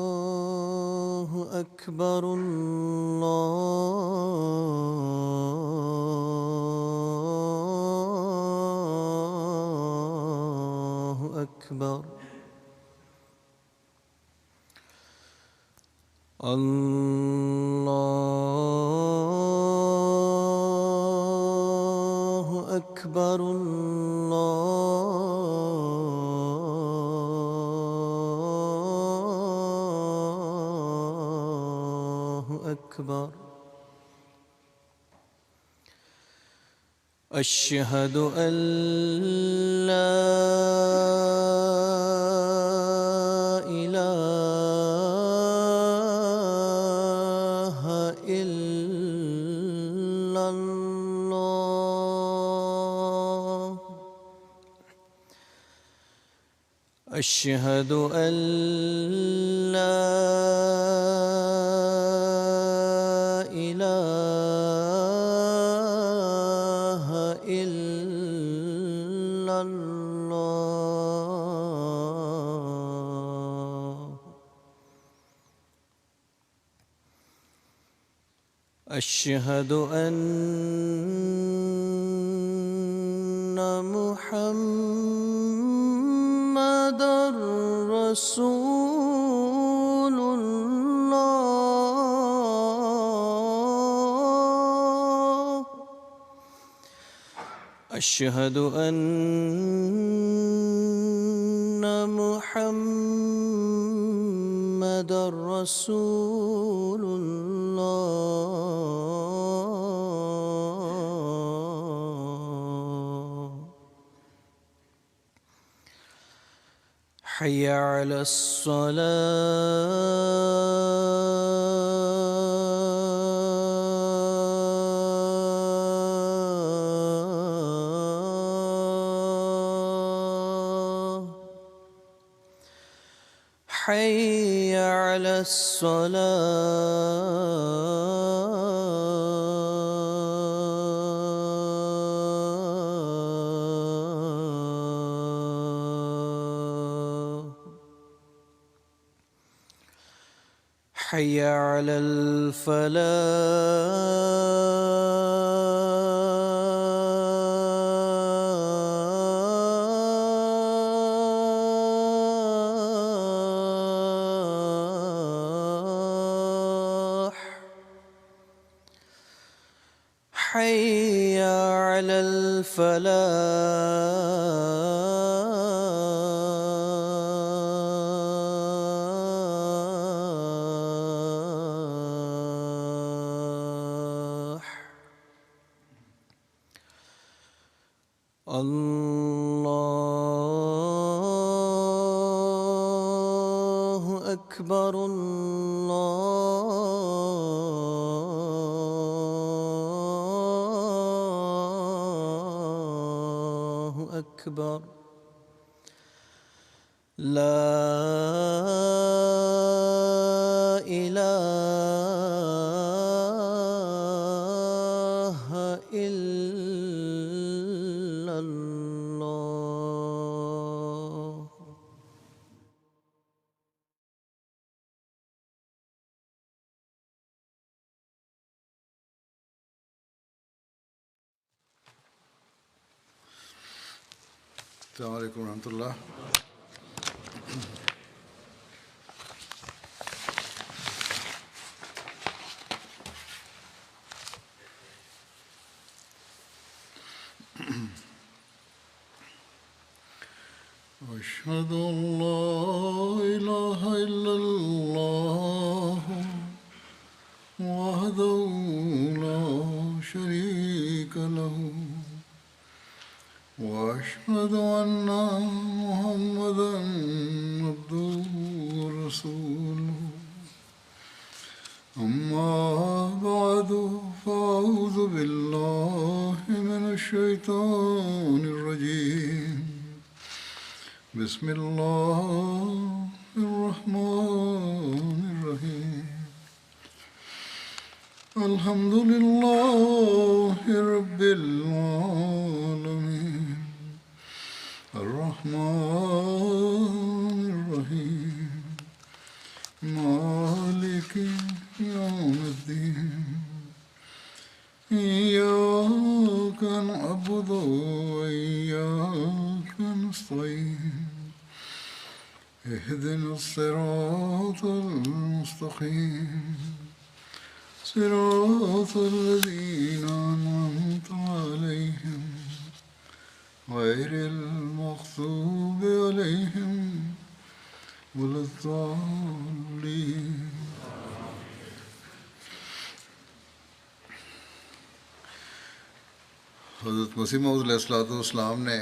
الله أكبر الله أكبر الله أكبر الله أكبر أشهد أن لا إله إلا الله أشهد أن لا إله إلا الله أشهد أن محمدًا رسول الله أشهد أن محمدًا رسول الله حي على الصلاة حي على الصلاة حي على الفلاح حي على الفلاح الله أكبر الله أكبر لا إله إلا الله السلام علیکم ورحمۃ اللہ. أشهد أن لا إله إلا الله وحده لا شريك له وأشهد أن محمدًا عبده ورسوله. أما بعد فأعوذ بالله من الشيطان الرجيم. بسم الله الرحمن الرحيم. الحمد لله رب العالمين الرحمن الرحمن الرحيم مالك يوم الدين إياك نعبد وإياك نستعين اهدنا الصراط المستقيم صراط الذين أنعمت عليهم غير المغضوب عليهم ولا الضالين. حضرت مسیح موعود علیہ الصلوۃ والسلام نے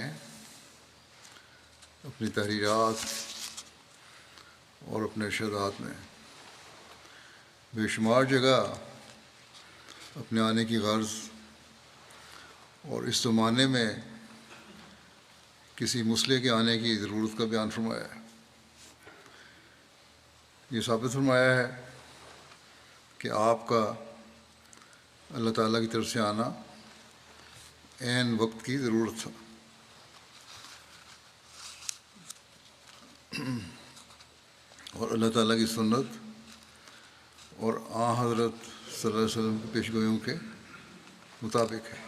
اپنی تحریرات اور اپنے ارشادات میں بے شمار جگہ اپنے آنے کی غرض اور اس زمانے میں کسی مسئلے کے آنے کی ضرورت کا بیان فرمایا ہے. یہ ثابت فرمایا ہے کہ آپ کا اللہ تعالیٰ کی طرف سے آنا عین وقت کی ضرورت تھا. اور اللہ تعالیٰ کی سنت اور حضرت صلی اللہ علیہ وسلم کی پیشگوئیوں کے مطابق ہے.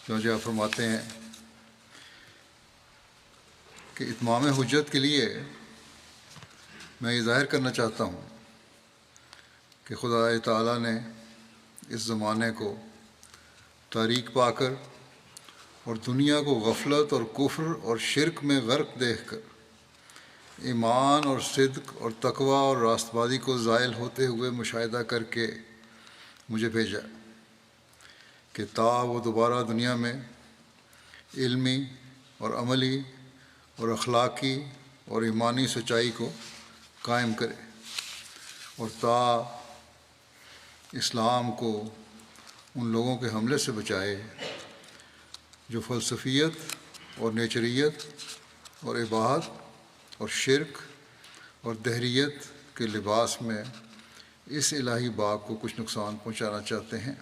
چنانچہ آپ فرماتے ہیں کہ اتمام حجت کے لیے میں یہ ظاہر کرنا چاہتا ہوں کہ خدا تعالیٰ نے اس زمانے کو تاریک پا کر اور دنیا کو غفلت اور کفر اور شرک میں غرق دیکھ کر ایمان اور صدق اور تقوی اور راست بازی کو زائل ہوتے ہوئے مشاہدہ کر کے مجھے بھیجا کہ تا وہ دوبارہ دنیا میں علمی اور عملی اور اخلاقی اور ایمانی سچائی کو قائم کرے اور تا اسلام کو ان لوگوں کے حملے سے بچائے جو فلسفیت اور نیچریت اور اباحت اور شرک اور دہریت کے لباس میں اس الہی باغ کو کچھ نقصان پہنچانا چاہتے ہیں.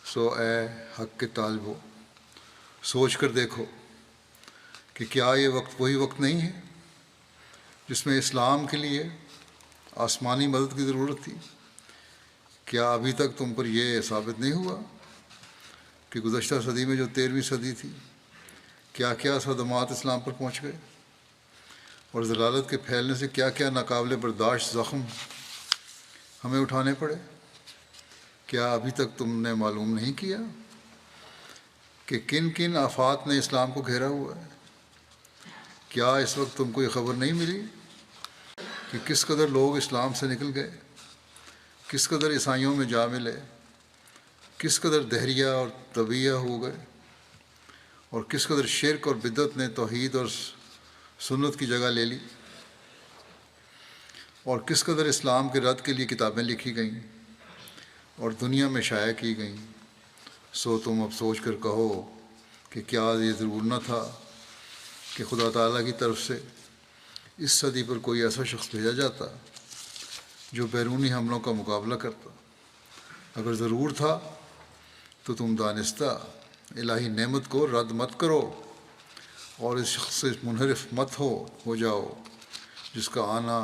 سو اے حق کے طالبو، سوچ کر دیکھو کہ کیا یہ وقت وہی وقت نہیں ہے جس میں اسلام کے لیے آسمانی مدد کی ضرورت تھی؟ کیا ابھی تک تم پر یہ ثابت نہیں ہوا کہ گزشتہ صدی میں جو 13ویں صدی تھی کیا کیا صدمات اسلام پر پہنچ گئے اور ضلالت کے پھیلنے سے کیا کیا ناقابل برداشت زخم ہمیں اٹھانے پڑے؟ کیا ابھی تک تم نے معلوم نہیں کیا کہ کن کن آفات نے اسلام کو گھیرا ہوا ہے؟ کیا اس وقت تم کو یہ خبر نہیں ملی کہ کس قدر لوگ اسلام سے نکل گئے، کس قدر عیسائیوں میں جا ملے، کس قدر دہریہ اور طبیعہ ہو گئے، اور کس قدر شرک اور بدعت نے توحید اور سنت کی جگہ لے لی، اور کس قدر اسلام کے رد کے لیے کتابیں لکھی گئیں اور دنیا میں شائع کی گئیں. سو تم اب سوچ کر کہو کہ کیا یہ ضرور نہ تھا کہ خدا تعالیٰ کی طرف سے اس صدی پر کوئی ایسا شخص بھیجا جاتا جو بیرونی حملوں کا مقابلہ کرتا؟ اگر ضرور تھا تو تم دانستہ الہی نعمت کو رد مت کرو اور اس شخص سے منحرف مت ہو جاؤ جس کا آنا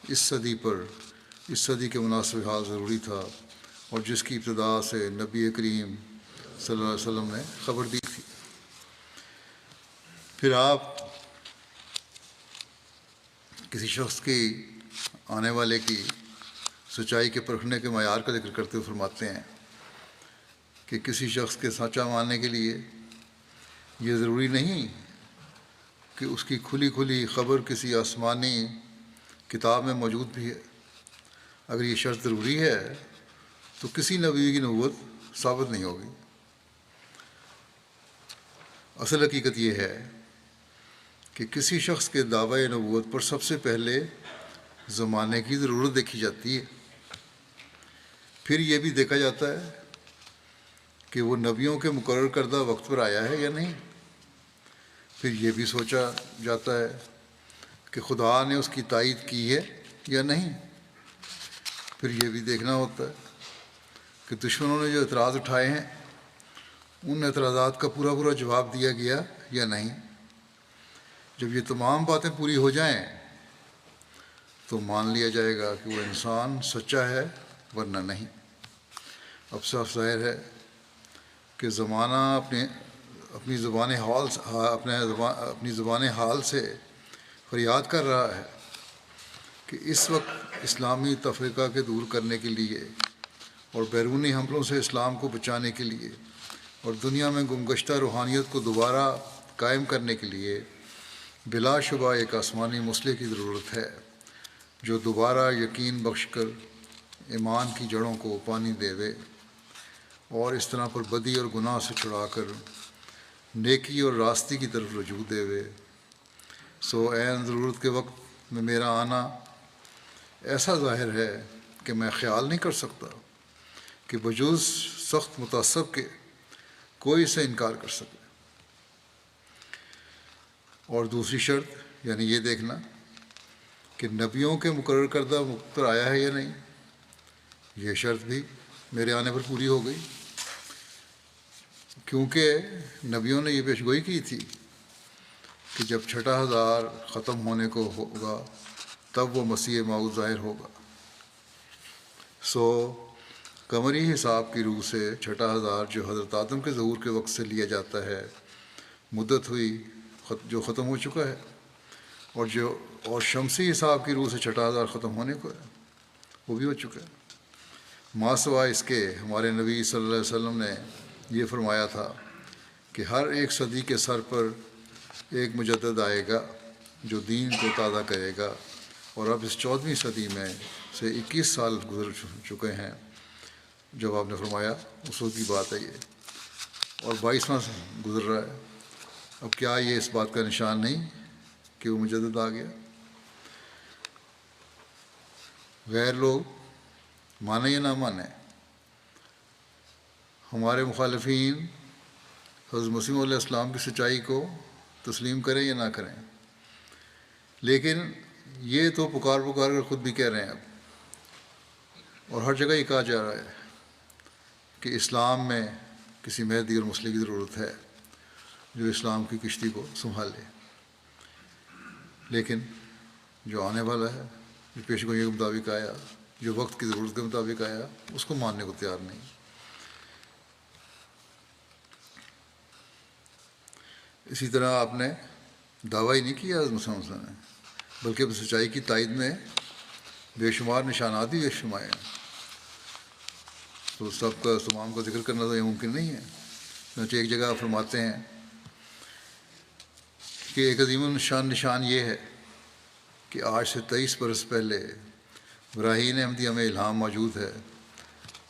اس صدی کے مناسب حال ضروری تھا اور جس کی ابتدا سے نبی کریم صلی اللہ علیہ وسلم نے خبر دی تھی. پھر آپ کسی شخص کی آنے والے کی سچائی کے پرکھنے کے معیار کا ذکر کرتے ہوئے فرماتے ہیں کہ کسی شخص کے سچا ماننے کے لیے یہ ضروری نہیں کہ اس کی کھلی خبر کسی آسمانی کتاب میں موجود بھی ہے. اگر یہ شرط ضروری ہے تو کسی نبی کی نبوت ثابت نہیں ہوگی. اصل حقیقت یہ ہے کہ کسی شخص کے دعوی نبوت پر سب سے پہلے زمانے کی ضرورت دیکھی جاتی ہے، پھر یہ بھی دیکھا جاتا ہے کہ وہ نبیوں کے مقرر کردہ وقت پر آیا ہے یا نہیں. پھر یہ بھی سوچا جاتا ہے کہ خدا نے اس کی تائید کی ہے یا نہیں. پھر یہ بھی دیکھنا ہوتا ہے کہ دشمنوں نے جو اعتراض اٹھائے ہیں ان اعتراضات کا پورا جواب دیا گیا یا نہیں. جب یہ تمام باتیں پوری ہو جائیں تو مان لیا جائے گا کہ وہ انسان سچا ہے ورنہ نہیں۔ اب صاف ظاہر ہے کہ زمانہ اپنی زبان حال سے فریاد کر رہا ہے کہ اس وقت اسلامی تفرقہ کے دور کرنے کے لیے اور بیرونی حملوں سے اسلام کو بچانے کے لیے اور دنیا میں گمگشتہ روحانیت کو دوبارہ قائم کرنے کے لیے بلا شبہ ایک آسمانی مسئلے کی ضرورت ہے جو دوبارہ یقین بخش کر ایمان کی جڑوں کو پانی دے دے اور اس طرح پر بدی اور گناہ سے چھڑا کر نیکی اور راستی کی طرف رجوع دے دے۔ سو عین ضرورت کے وقت میں میرا آنا ایسا ظاہر ہے کہ میں خیال نہیں کر سکتا کہ بجز سخت متعصب کے کوئی اسے انکار کر سکے۔ اور دوسری شرط یعنی یہ دیکھنا کہ نبیوں کے مقرر کردہ وقت پر آیا ہے یا نہیں، یہ شرط بھی میرے آنے پر پوری ہو گئی، کیونکہ نبیوں نے یہ پیشگوئی کی تھی کہ جب 6000 ختم ہونے کو ہوگا تب وہ مسیح موعود ظاہر ہوگا۔ سو قمری حساب کی روح سے 6000 جو حضرت آدم کے ظہور کے وقت سے لیا جاتا ہے مدت ہوئی جو ختم ہو چکا ہے، اور شمسی حساب کی روح سے 6000 ختم ہونے کو ہے وہ بھی ہو چکا ہے۔ ما سوائے اس کے ہمارے نبی صلی اللہ علیہ وسلم نے یہ فرمایا تھا کہ ہر ایک صدی کے سر پر ایک مجدد آئے گا جو دین کو تازہ کرے گا، اور اب اس 14ویں صدی میں سے 21 سال گزر چکے ہیں جب آپ نے فرمایا، اس وقت کی بات ہے یہ، اور 22واں گزر رہا ہے۔ اب کیا یہ اس بات کا نشان نہیں کہ وہ مجدد آ گیا؟ غیر لوگ مانیں یا نہ مانیں، ہمارے مخالفین حضرت مسیح علیہ السلام کی سچائی کو تسلیم کریں یا نہ کریں، لیکن یہ تو پکار کر خود بھی کہہ رہے ہیں اب، اور ہر جگہ یہ کہا جا رہا ہے کہ اسلام میں کسی مہدی اور مسلح کی ضرورت ہے جو اسلام کی کشتی کو سنبھالے، لیکن جو آنے والا ہے، جو پیشگوئیوں کے مطابق آیا، جو وقت کی ضرورت کے مطابق آیا، اس کو ماننے کو تیار نہیں۔ اسی طرح آپ نے دعویٰ ہی نہیں کیا حضرت مسیح علیہ السلام نے، بلکہ اپنی سچائی کی تائید میں بے شمار نشانات بھی پیش فرمائے ہیں، تو سب کا تمام کا ذکر کرنا تو یہ ممکن نہیں ہے۔ چنانچہ ایک جگہ فرماتے ہیں کہ ایک عظیم نشان یہ ہے کہ آج سے 23 برس پہلے براہین احمدیہ میں الہام موجود ہے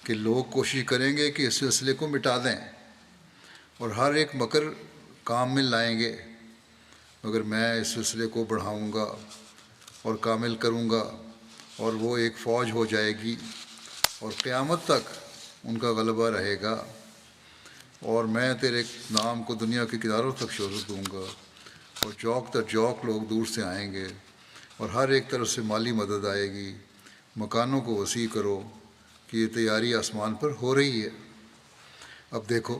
کہ لوگ کوشش کریں گے کہ اس سلسلے کو مٹا دیں اور ہر ایک مکر کام میں لائیں گے، مگر میں اس سلسلے کو بڑھاؤں گا اور کامل کروں گا، اور وہ ایک فوج ہو جائے گی اور قیامت تک ان کا غلبہ رہے گا، اور میں تیرے نام کو دنیا کے کناروں تک شہرت دوں گا، اور جوک در جوک لوگ دور سے آئیں گے، اور ہر ایک طرف سے مالی مدد آئے گی۔ مکانوں کو وسیع کرو کہ یہ تیاری آسمان پر ہو رہی ہے۔ اب دیکھو،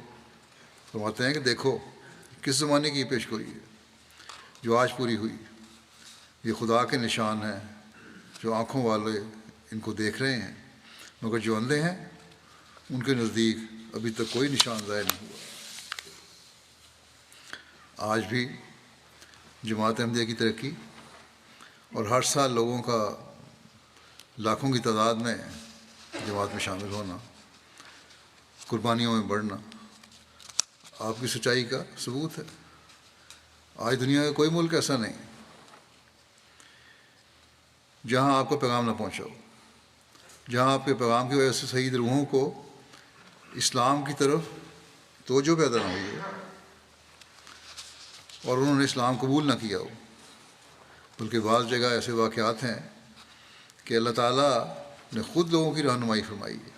فرماتے ہیں کہ دیکھو کس زمانے کی یہ پیشگوئی ہے جو آج پوری ہوئی۔ یہ خدا کے نشان ہیں جو آنکھوں والے ان کو دیکھ رہے ہیں، مگر جو اندھے ہیں ان کے نزدیک ابھی تک کوئی نشان ظاہر نہیں ہوا۔ آج بھی جماعت احمدیہ کی ترقی اور ہر سال لوگوں کا لاکھوں کی تعداد میں جماعت میں شامل ہونا، قربانیوں میں بڑھنا آپ کی سچائی کا ثبوت ہے۔ آج دنیا کا کوئی ملک ایسا نہیں جہاں آپ کا پیغام نہ پہنچا ہو، جہاں آپ کے پیغام کی وجہ سے شہید روحوں کو اسلام کی طرف توجہ پیدا نہ ہوئی ہو اور انہوں نے اسلام قبول نہ کیا ہو، بلکہ بعض جگہ ایسے واقعات ہیں کہ اللہ تعالیٰ نے خود لوگوں کی رہنمائی فرمائی ہے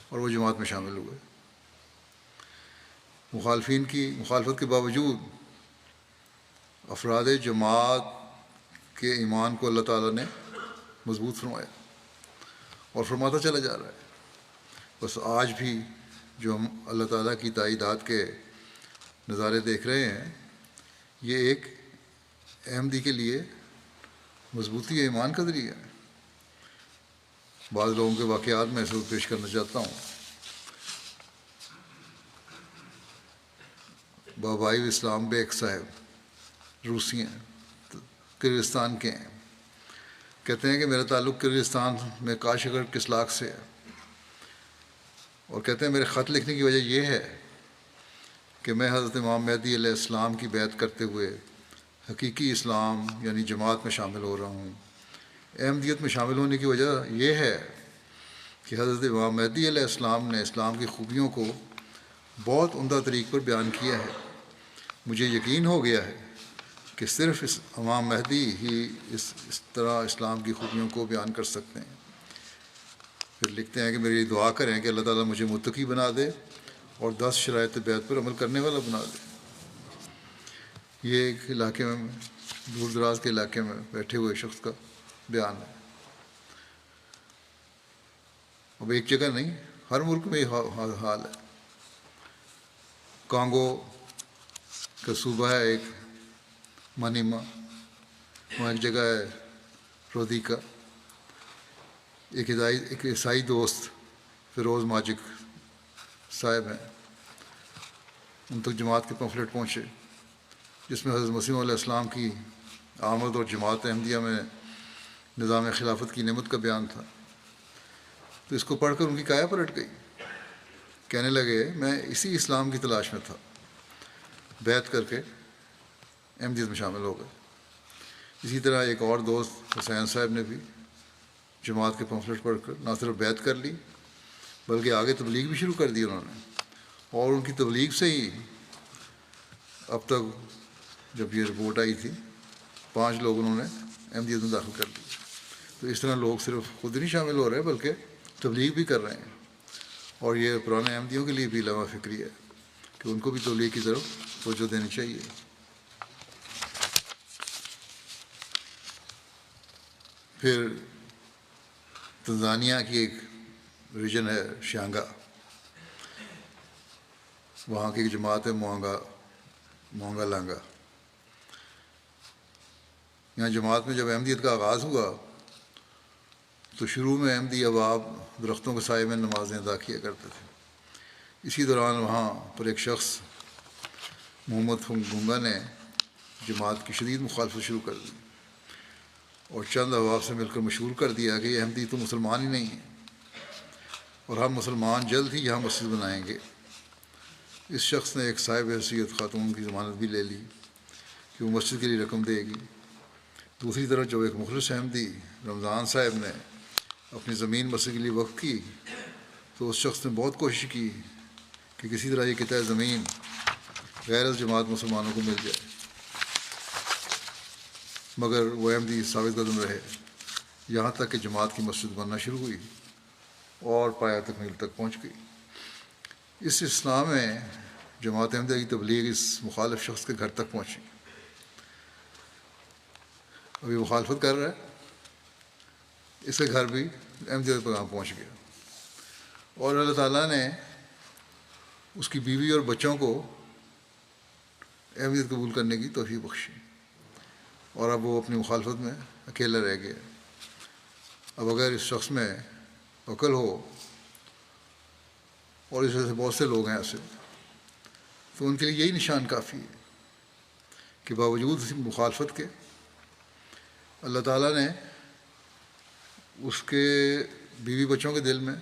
اور وہ جماعت میں شامل ہوئے۔ مخالفین کی مخالفت کے باوجود افراد جماعت کے ایمان کو اللہ تعالیٰ نے مضبوط فرمایا اور فرماتا چلا جا رہا ہے۔ بس آج بھی جو ہم اللہ تعالیٰ کی تائیدات کے نظارے دیکھ رہے ہیں، یہ ایک احمدی کے لیے مضبوطی ایمان کا ذریعہ ہے۔ بعض لوگوں کے واقعات میں ایسے پیش کرنا چاہتا ہوں۔ بابائی اسلام بیگ صاحب روسی ہیں، کرغزستان کے ہیں، کہتے ہیں کہ میرا تعلق کرغزستان میں کاشغر کسلاک سے ہے، اور کہتے ہیں میرے خط لکھنے کی وجہ یہ ہے کہ میں حضرت امام مہدی علیہ السلام کی بیعت کرتے ہوئے حقیقی اسلام یعنی جماعت میں شامل ہو رہا ہوں۔ احمدیت میں شامل ہونے کی وجہ یہ ہے کہ حضرت امام مہدی علیہ السلام نے اسلام کی خوبیوں کو بہت عمدہ طریق پر بیان کیا ہے۔ مجھے یقین ہو گیا ہے کہ صرف امام مہدی ہی اس طرح اسلام کی خوبیوں کو بیان کر سکتے ہیں۔ پھر لکھتے ہیں کہ میری دعا کریں کہ اللہ تعالیٰ مجھے متقی بنا دے اور 10 شرائط بیعت پر عمل کرنے والا بنا دے۔ یہ ایک علاقے میں، دور دراز کے علاقے میں بیٹھے ہوئے شخص کا بیان ہے۔ اب ایک جگہ نہیں، ہر ملک میں یہ حال ہے۔ کانگو کا صوبہ ہے ایک منیما، وہاں ایک جگہ ہے رودیکا، ایک عیسائی دوست فیروز ماجک صاحب ہیں، ان تک جماعت کے پمفلٹ پہنچے جس میں حضرت مسیح علیہ السلام کی آمد اور جماعت احمدیہ میں نظام خلافت کی نعمت کا بیان تھا۔ تو اس کو پڑھ کر ان کی کایا پلٹ گئی، کہنے لگے میں اسی اسلام کی تلاش میں تھا، بیعت کر کے احمدیت میں شامل ہو گئے۔ اسی طرح ایک اور دوست حسین صاحب نے بھی جماعت کے پمفلٹ پڑھ کر نہ صرف بیعت کر لی بلکہ آگے تبلیغ بھی شروع کر دی انہوں نے، اور ان کی تبلیغ سے ہی اب تک جب یہ رپورٹ آئی تھی 5 لوگ انہوں نے احمدیت میں داخل کر لی۔ تو اس طرح لوگ صرف خود نہیں شامل ہو رہے بلکہ تبلیغ بھی کر رہے ہیں، اور یہ پرانے احمدیوں کے لیے بھی لمحہ فکری ہے کہ ان کو بھی تبلیغ کی طرف توجہ دینی چاہیے۔ پھر تنزانیہ کی ایک ریجن ہے شیانگا، وہاں کی ایک جماعت ہے موانگا لانگا۔ یہاں جماعت میں جب احمدیت کا آغاز ہوا تو شروع میں احمدی احباب درختوں کے سائے میں نمازیں ادا کیا کرتے تھے۔ اسی دوران وہاں پر ایک شخص محمد فنگونگا نے جماعت کی شدید مخالفت شروع کر دی اور چند احباب سے مل کر مشہور کر دیا کہ یہ احمدی تو مسلمان ہی نہیں ہیں اور ہم مسلمان جلد ہی یہاں مسجد بنائیں گے۔ اس شخص نے ایک صاحب حیثیت خاتون کی ضمانت بھی لے لی کہ وہ مسجد کے لیے رقم دے گی۔ دوسری طرف جب ایک مخلص احمدی رمضان صاحب نے اپنی زمین مسجد کے لیے وقف کی تو اس شخص نے بہت کوشش کی کہ کسی طرح یہ قطع زمین غیر الجماعت مسلمانوں کو مل جائے، مگر وہ احمدی ثابت قدم رہے یہاں تک کہ جماعت کی مسجد بننا شروع ہوئی اور پایہ تکمیل تک پہنچ گئی۔ اس اسلام میں جماعت احمدیہ کی تبلیغ اس مخالف شخص کے گھر تک پہنچی۔ ابھی مخالفت کر رہا ہے، اس کے گھر بھی احمدیت کا پیغام پہنچ گیا، اور اللہ تعالیٰ نے اس کی بیوی اور بچوں کو احمدیت قبول کرنے کی توفیق بخشی، اور اب وہ اپنی مخالفت میں اکیلا رہ گیا۔ اب اگر اس شخص میں عقل ہو، اور اس وجہ سے بہت سے لوگ ہیں ایسے، تو ان کے لیے یہی نشان کافی ہے کہ باوجود اس مخالفت کے اللہ تعالیٰ نے اس کے بیوی بچوں کے دل میں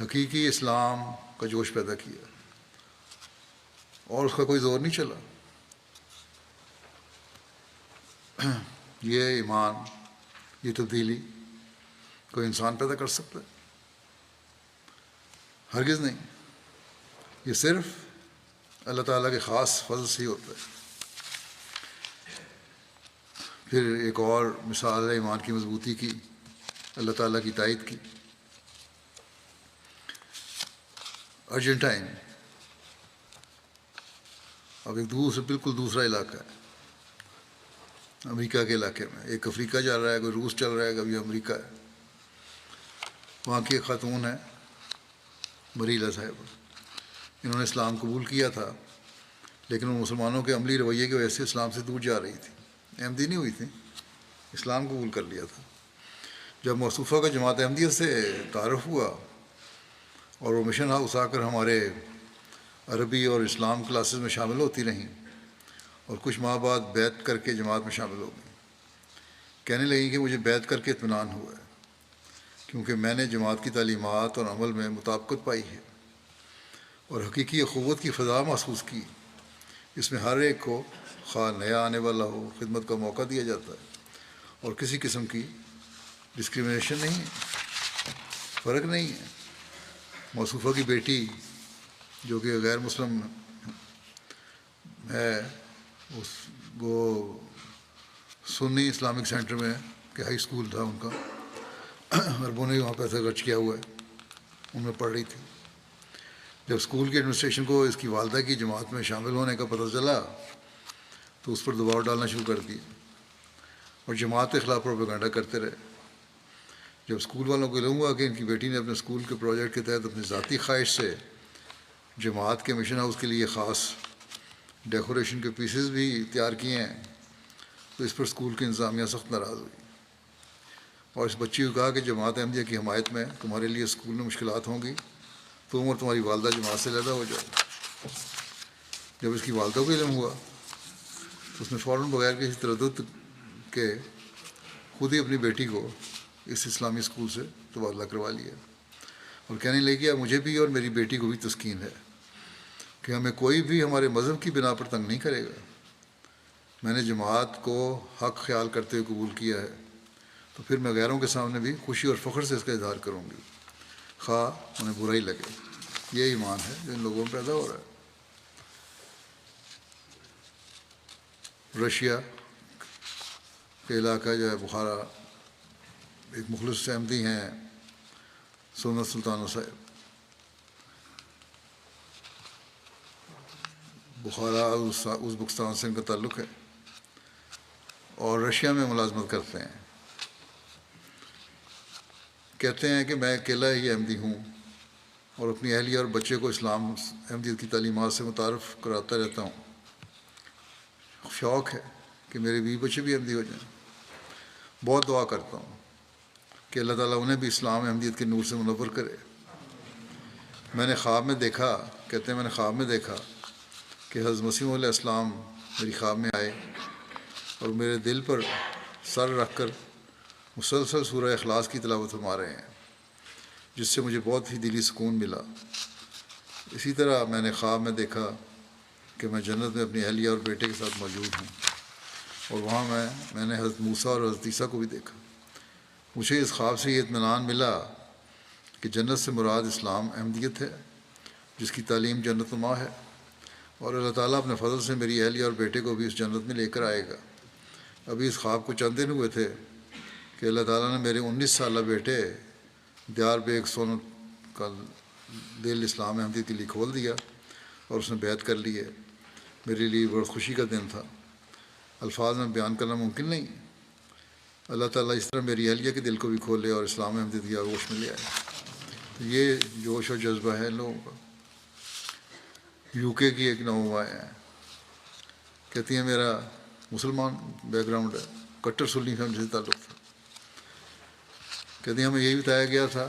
حقیقی اسلام کا جوش پیدا کیا، اور اس کا کوئی زور نہیں چلا۔ یہ ایمان، یہ تبدیلی کوئی انسان پیدا کر سکتا ہے؟ ہرگز نہیں، یہ صرف اللہ تعالیٰ کے خاص فضل سے ہی ہوتا ہے۔ پھر ایک اور مثال ہے ایمان کی مضبوطی کی، اللہ تعالیٰ کی تائید کی۔ ارجنٹائن اب ایک بالکل دوسرا علاقہ ہے امریکہ کے علاقے میں، ایک افریقہ چل رہا ہے، کوئی روس چل رہا ہے، کبھی امریکہ ہے۔ وہاں کی ایک خاتون ہے مریلا صاحب، انہوں نے اسلام قبول کیا تھا لیکن ان مسلمانوں کے عملی رویے کی وجہ سے اسلام سے دور جا رہی تھی، احمدی نہیں ہوئی تھی، اسلام قبول کر لیا تھا۔ جب موصوفہ کا جماعت احمدیت سے تعارف ہوا اور وہ مشن ہاؤس آ کر ہمارے عربی اور اسلام کلاسز میں شامل ہوتی رہیں اور کچھ ماہ بعد بیعت کر کے جماعت میں شامل ہو گئی، کہنے لگیں کہ مجھے بیعت کر کے اطمینان ہوا ہے، کیونکہ میں نے جماعت کی تعلیمات اور عمل میں مطابقت پائی ہے اور حقیقی اخوت کی فضا محسوس کی۔ اس میں ہر ایک کو خواہ نیا آنے والا ہو خدمت کا موقع دیا جاتا ہے اور کسی قسم کی ڈسکریمنیشن نہیں ہے، فرق نہیں ہے۔ موصوفہ کی بیٹی جو کہ غیر مسلم ہے، وہ سنی اسلامک سینٹر میں کہ ہائی اسکول تھا ان کا، عربوں نے وہاں پیسہ خرچ کیا ہوا ہے، ان میں پڑھ رہی تھی۔ جب اسکول کی ایڈمنسٹریشن کو اس کی والدہ کی جماعت میں شامل ہونے کا پتہ چلا تو اس پر دباؤ ڈالنا شروع کر دیا اور جماعت کے خلاف پروپیگنڈا کرتے رہے۔ جب اسکول والوں کو علم ہوا کہ ان کی بیٹی نے اپنے اسکول کے پروجیکٹ کے تحت اپنی ذاتی خواہش سے جماعت کے مشن ہاؤس کے لیے خاص ڈیکوریشن کے پیسز بھی تیار کیے ہیں تو اس پر اسکول کی انتظامیہ سخت ناراض ہوئی اور اس بچی کو کہا کہ جماعت احمدیہ کی حمایت میں تمہارے لیے اسکول میں مشکلات ہوں گی، تم اور تمہاری والدہ جماعت سے علیحدہ ہو جاؤ۔ جب اس کی والدہ کو علم ہوا تو اس نے فوراً بغیر کسی تردد کے خود ہی اپنی بیٹی کو اس اسلامی اسکول سے تبادلہ کروا لیا اور کہنے لگی اب مجھے بھی اور میری بیٹی کو بھی تسکین ہے کہ ہمیں کوئی بھی ہمارے مذہب کی بنا پر تنگ نہیں کرے گا۔ میں نے جماعت کو حق خیال کرتے ہوئے قبول کیا ہے تو پھر میں غیروں کے سامنے بھی خوشی اور فخر سے اس کا اظہار کروں گی، خواہ انہیں برا ہی لگے۔ یہ ایمان ہے جو ان لوگوں میں پیدا ہو رہا ہے۔ رشیا کے علاقہ جو ہے بخارا، ایک مخلص احمدی ہیں سنت سلطانہ صاحب، بخارا ازبکستان سے ان کا تعلق ہے اور رشیا میں ملازمت کرتے ہیں۔ کہتے ہیں کہ میں اکیلا ہی احمدی ہوں اور اپنی اہلیہ اور بچے کو اسلام احمدیت کی تعلیمات سے متعارف کراتا رہتا ہوں۔ شوق ہے کہ میرے بیوی بچے بھی احمدی ہو جائیں۔ بہت دعا کرتا ہوں کہ اللہ تعالیٰ انہیں بھی اسلام احمدیت کے نور سے منور کرے۔ میں نے خواب میں دیکھا، کہتے ہیں میں نے خواب میں دیکھا کہ حضرت مسیح علیہ السلام میری خواب میں آئے اور میرے دل پر سر رکھ کر مسلسل سورہ اخلاص کی تلاوت فرما رہے ہیں، جس سے مجھے بہت ہی دلی سکون ملا۔ اسی طرح میں نے خواب میں دیکھا کہ میں جنت میں اپنی اہلیہ اور بیٹے کے ساتھ موجود ہوں اور وہاں میں نے حضرت موسیٰ اور حضرت عیسیٰ کو بھی دیکھا۔ مجھے اس خواب سے یہ اطمینان ملا کہ جنت سے مراد اسلام احمدیت ہے جس کی تعلیم جنت نما ہے، اور اللہ تعالیٰ اپنے فضل سے میری اہلیہ اور بیٹے کو بھی اس جنت میں لے کر آئے گا۔ ابھی اس خواب کو چند دن ہوئے تھے کہ اللہ تعالیٰ نے میرے 19 سالہ بیٹے دیار بیگ سونت کا دل اسلام احمدیت کے لیے کھول دیا اور اس نے بیعت کر لی ہے۔ میرے لیے بہت خوشی کا دن تھا، الفاظ میں بیان کرنا ممکن نہیں۔ اللہ تعالیٰ اس طرح میری اہلیہ کے دل کو بھی کھولے اور اسلام احمدیت کی آغوش میں لے آئے۔ تو یہ جوش اور جذبہ ہے لوگوں کا۔ یو کے کی ایک نوجوان ہے، کہتی ہیں میرا مسلمان بیک گراؤنڈ ہے، کٹر سنی فیملی سے تعلق تھا۔ کہتی ہیں ہمیں یہی بتایا گیا تھا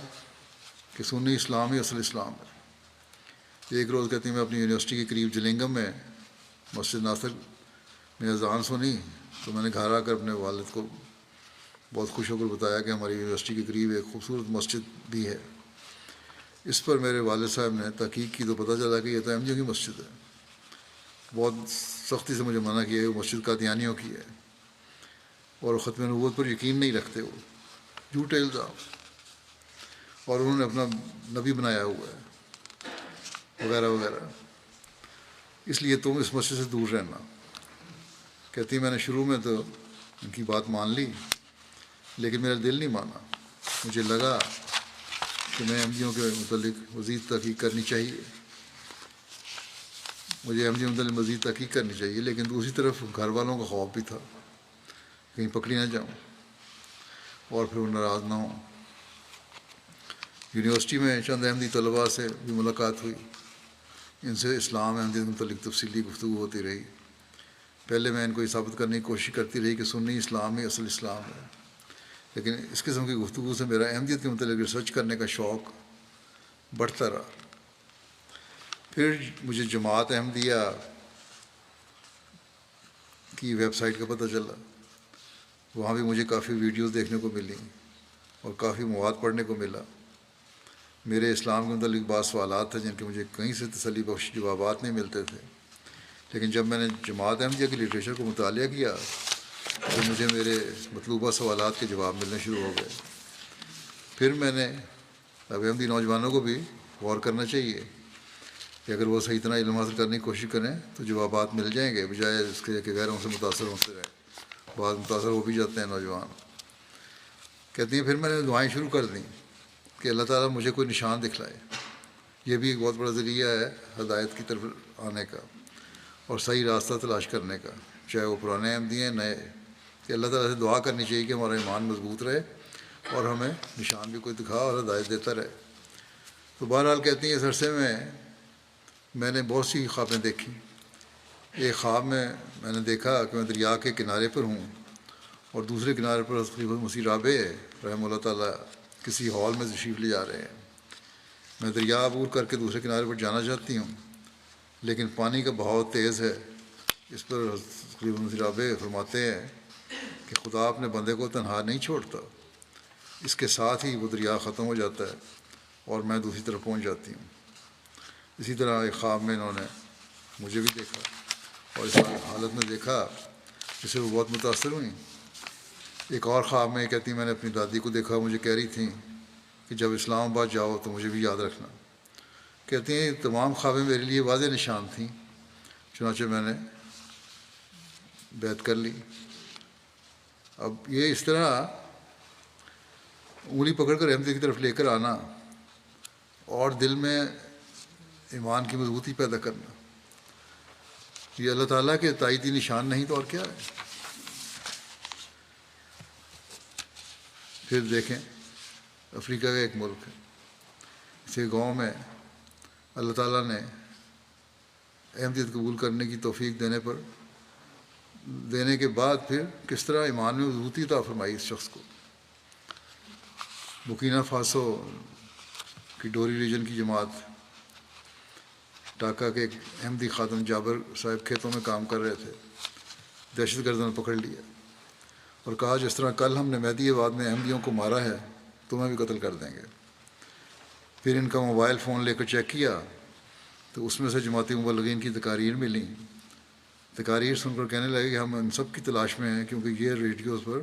کہ سنی اسلام ہی اصل اسلام ہے۔ ایک روز کہتی ہیں میں اپنی یونیورسٹی کے قریب جلنگم میں مسجد ناصر میں اذان سنی تو میں نے گھر آ کر اپنے والد کو بہت خوش ہو کر بتایا کہ ہماری یونیورسٹی کے قریب ایک خوبصورت مسجد بھی ہے۔ اس پر میرے والد صاحب نے تحقیق کی تو پتہ چلا کہ یہ تو احمدیوں کی مسجد ہے۔ بہت سختی سے مجھے منع کیا وہ مسجد قادیانیوں کی ہے اور ختم نبوت پر یقین نہیں رکھتے، وہ جھوٹے الزام، اور انہوں نے اپنا نبی بنایا ہوا ہے وغیرہ وغیرہ، اس لیے تم اس مسجد سے دور رہنا۔ کہتی میں نے شروع میں تو ان کی بات مان لی لیکن میرا دل نہیں مانا، مجھے لگا کہ میں احمدیوں کے متعلق مزید تحقیق کرنی چاہیے، مجھے احمدیوں کے متعلق مزید تحقیق کرنی چاہیے، لیکن دوسری طرف گھر والوں کا خوف بھی تھا کہیں پکڑی نہ جاؤں اور پھر وہ ناراض نہ ہوں۔ یونیورسٹی میں چند احمدی طلباء سے بھی ملاقات ہوئی ان سے اسلام احمدیت کے متعلق تفصیلی گفتگو ہوتی رہی۔ پہلے میں ان کو یہ ثابت کرنے کی کوشش کرتی رہی کہ سنی اسلام ہی اصل اسلام ہے، لیکن اس قسم کی گفتگو سے میرا احمدیت کے متعلق ریسرچ کرنے کا شوق بڑھتا رہا۔ پھر مجھے جماعت احمدیہ کی ویب سائٹ کا پتہ چلا، وہاں بھی مجھے کافی ویڈیوز دیکھنے کو ملی اور کافی مواد پڑھنے کو ملا۔ میرے اسلام کے متعلق بعض سوالات تھے جن کے مجھے کہیں سے تسلی بخش جوابات نہیں ملتے تھے، لیکن جب میں نے جماعت احمدیہ کی لٹریچر کو مطالعہ کیا تو مجھے میرے مطلوبہ سوالات کے جواب ملنے شروع ہو گئے۔ پھر میں نے اب احمدی نوجوانوں کو بھی غور کرنا چاہیے کہ اگر وہ صحیح طرح علم حاصل کرنے کی کوشش کریں تو جوابات مل جائیں گے، بجائے اس کے کہ غیروں سے متاثر ہوتے رہیں۔ بعض متاثر ہو بھی جاتے ہیں نوجوان۔ کہتی ہیں پھر میں نے دعائیں شروع کر دیں کہ اللہ تعالیٰ مجھے کوئی نشان دکھلائے۔ یہ بھی ایک بہت بڑا ذریعہ ہے ہدایت کی طرف آنے کا اور صحیح راستہ تلاش کرنے کا، چاہے وہ پرانے احمدی ہیں نئے، کہ اللہ تعالیٰ سے دعا کرنی چاہیے کہ ہمارا ایمان مضبوط رہے اور ہمیں نشان بھی کوئی دکھا اور ہدایت دیتا رہے۔ تو بہرحال کہتی ہیں اس عرصے میں نے بہت سی خوابیں دیکھی۔ ایک خواب میں نے دیکھا کہ میں دریا کے کنارے پر ہوں اور دوسرے کنارے پر خلیفہ مسیح رابع رحمہ اللہ تعالیٰ کسی ہال میں تشریف لے جا رہے ہیں۔ میں دریا عبور کر کے دوسرے کنارے پر جانا چاہتی ہوں، لیکن پانی کا بہاؤ تیز ہے۔ اس پر خلیفہ مسیح رابع فرماتے ہیں کہ خدا اپنے بندے کو تنہا نہیں چھوڑتا، اس کے ساتھ ہی وہ دریا ختم ہو جاتا ہے اور میں دوسری طرف پہنچ جاتی ہوں۔ اسی طرح ایک خواب میں انہوں نے مجھے بھی دیکھا اور اس حالت میں دیکھا جس سے وہ بہت متاثر ہوئیں۔ ایک اور خواب میں کہتی میں نے اپنی دادی کو دیکھا، مجھے کہہ رہی تھیں کہ جب اسلام آباد جاؤ تو مجھے بھی یاد رکھنا۔ کہتی ہیں تمام خوابیں میرے لیے واضح نشان تھیں، چنانچہ میں نے بیعت کر لی۔ اب یہ اس طرح انگلی پکڑ کر احمدیت کی طرف لے کر آنا اور دل میں ایمان کی مضبوطی پیدا کرنا، یہ اللہ تعالیٰ کے تائیدی نشان نہیں تو اور کیا ہے۔ پھر دیکھیں افریقہ کا ایک ملک ہے، اسے گاؤں میں اللہ تعالیٰ نے احمدیت قبول کرنے کی توفیق دینے کے بعد پھر کس طرح ایمان میں مضبوطی عطا فرمائی اس شخص کو۔ بورکینا فاسو کی ڈوری ریجن کی جماعت ڈھاکہ کے ایک احمدی خادم جابر صاحب کھیتوں میں کام کر رہے تھے۔ دہشت گردوں نے پکڑ لیا اور کہا جس طرح کل ہم نے مہدی آباد میں احمدیوں کو مارا ہے تمہیں بھی قتل کر دیں گے۔ پھر ان کا موبائل فون لے کر چیک کیا تو اس میں سے جماعتی مبلغین کی تقاریر ملیں۔ تقاریر سن کر کہنے لگے کہ ہم ان سب کی تلاش میں ہیں کیونکہ یہ ریڈیوز پر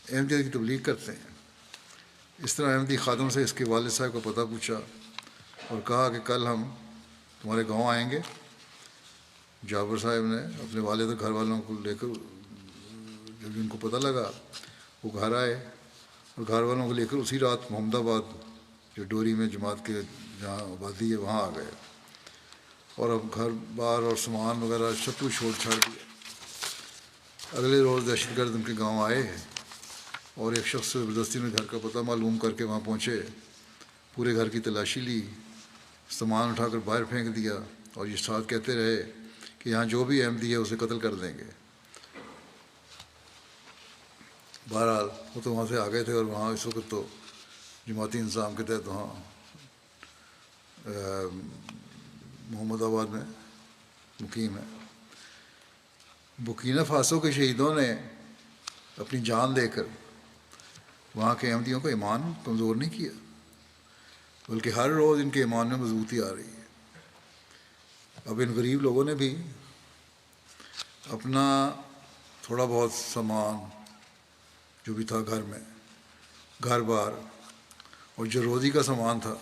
احمدیت کی تبلیغ کرتے ہیں۔ اس طرح احمدی خادم سے اس کے والد صاحب کا پتہ پوچھا اور کہا کہ کل ہم تمہارے گاؤں آئیں گے۔ جابر صاحب نے اپنے والد اور گھر والوں کو لے کر، جب ان کو پتہ لگا وہ گھر آئے اور گھر والوں کو لے کر اسی رات محمد آباد جو ڈوری میں جماعت کے جہاں آبادی ہے وہاں آ گئے اور اب گھر بار اور سامان وغیرہ سب کچھ چھوڑ دیا۔ اگلے روز دہشت گرد ان کے گاؤں آئے اور ایک شخص سے زبردستی میں گھر کا پتہ معلوم کر کے وہاں پہنچے، پورے گھر کی تلاشی لی، سامان اٹھا کر باہر پھینک دیا اور یہ ساتھ کہتے رہے کہ یہاں جو بھی احمدی ہے اسے قتل کر دیں گے۔ بہرحال وہ تو وہاں سے آ گئے تھے اور وہاں اس وقت تو جماعتی انضام کے تحت وہاں محمد آباد میں مقیم ہے۔ بورکینا فاسو کے شہیدوں نے اپنی جان دے کر وہاں کے احمدیوں کا ایمان کمزور نہیں کیا، بلکہ ہر روز ان کے ایمان میں مضبوطی آ رہی ہے۔ اب ان غریب لوگوں نے بھی اپنا تھوڑا بہت سامان جو بھی تھا گھر میں، گھر بار اور جو روزی کا سامان تھا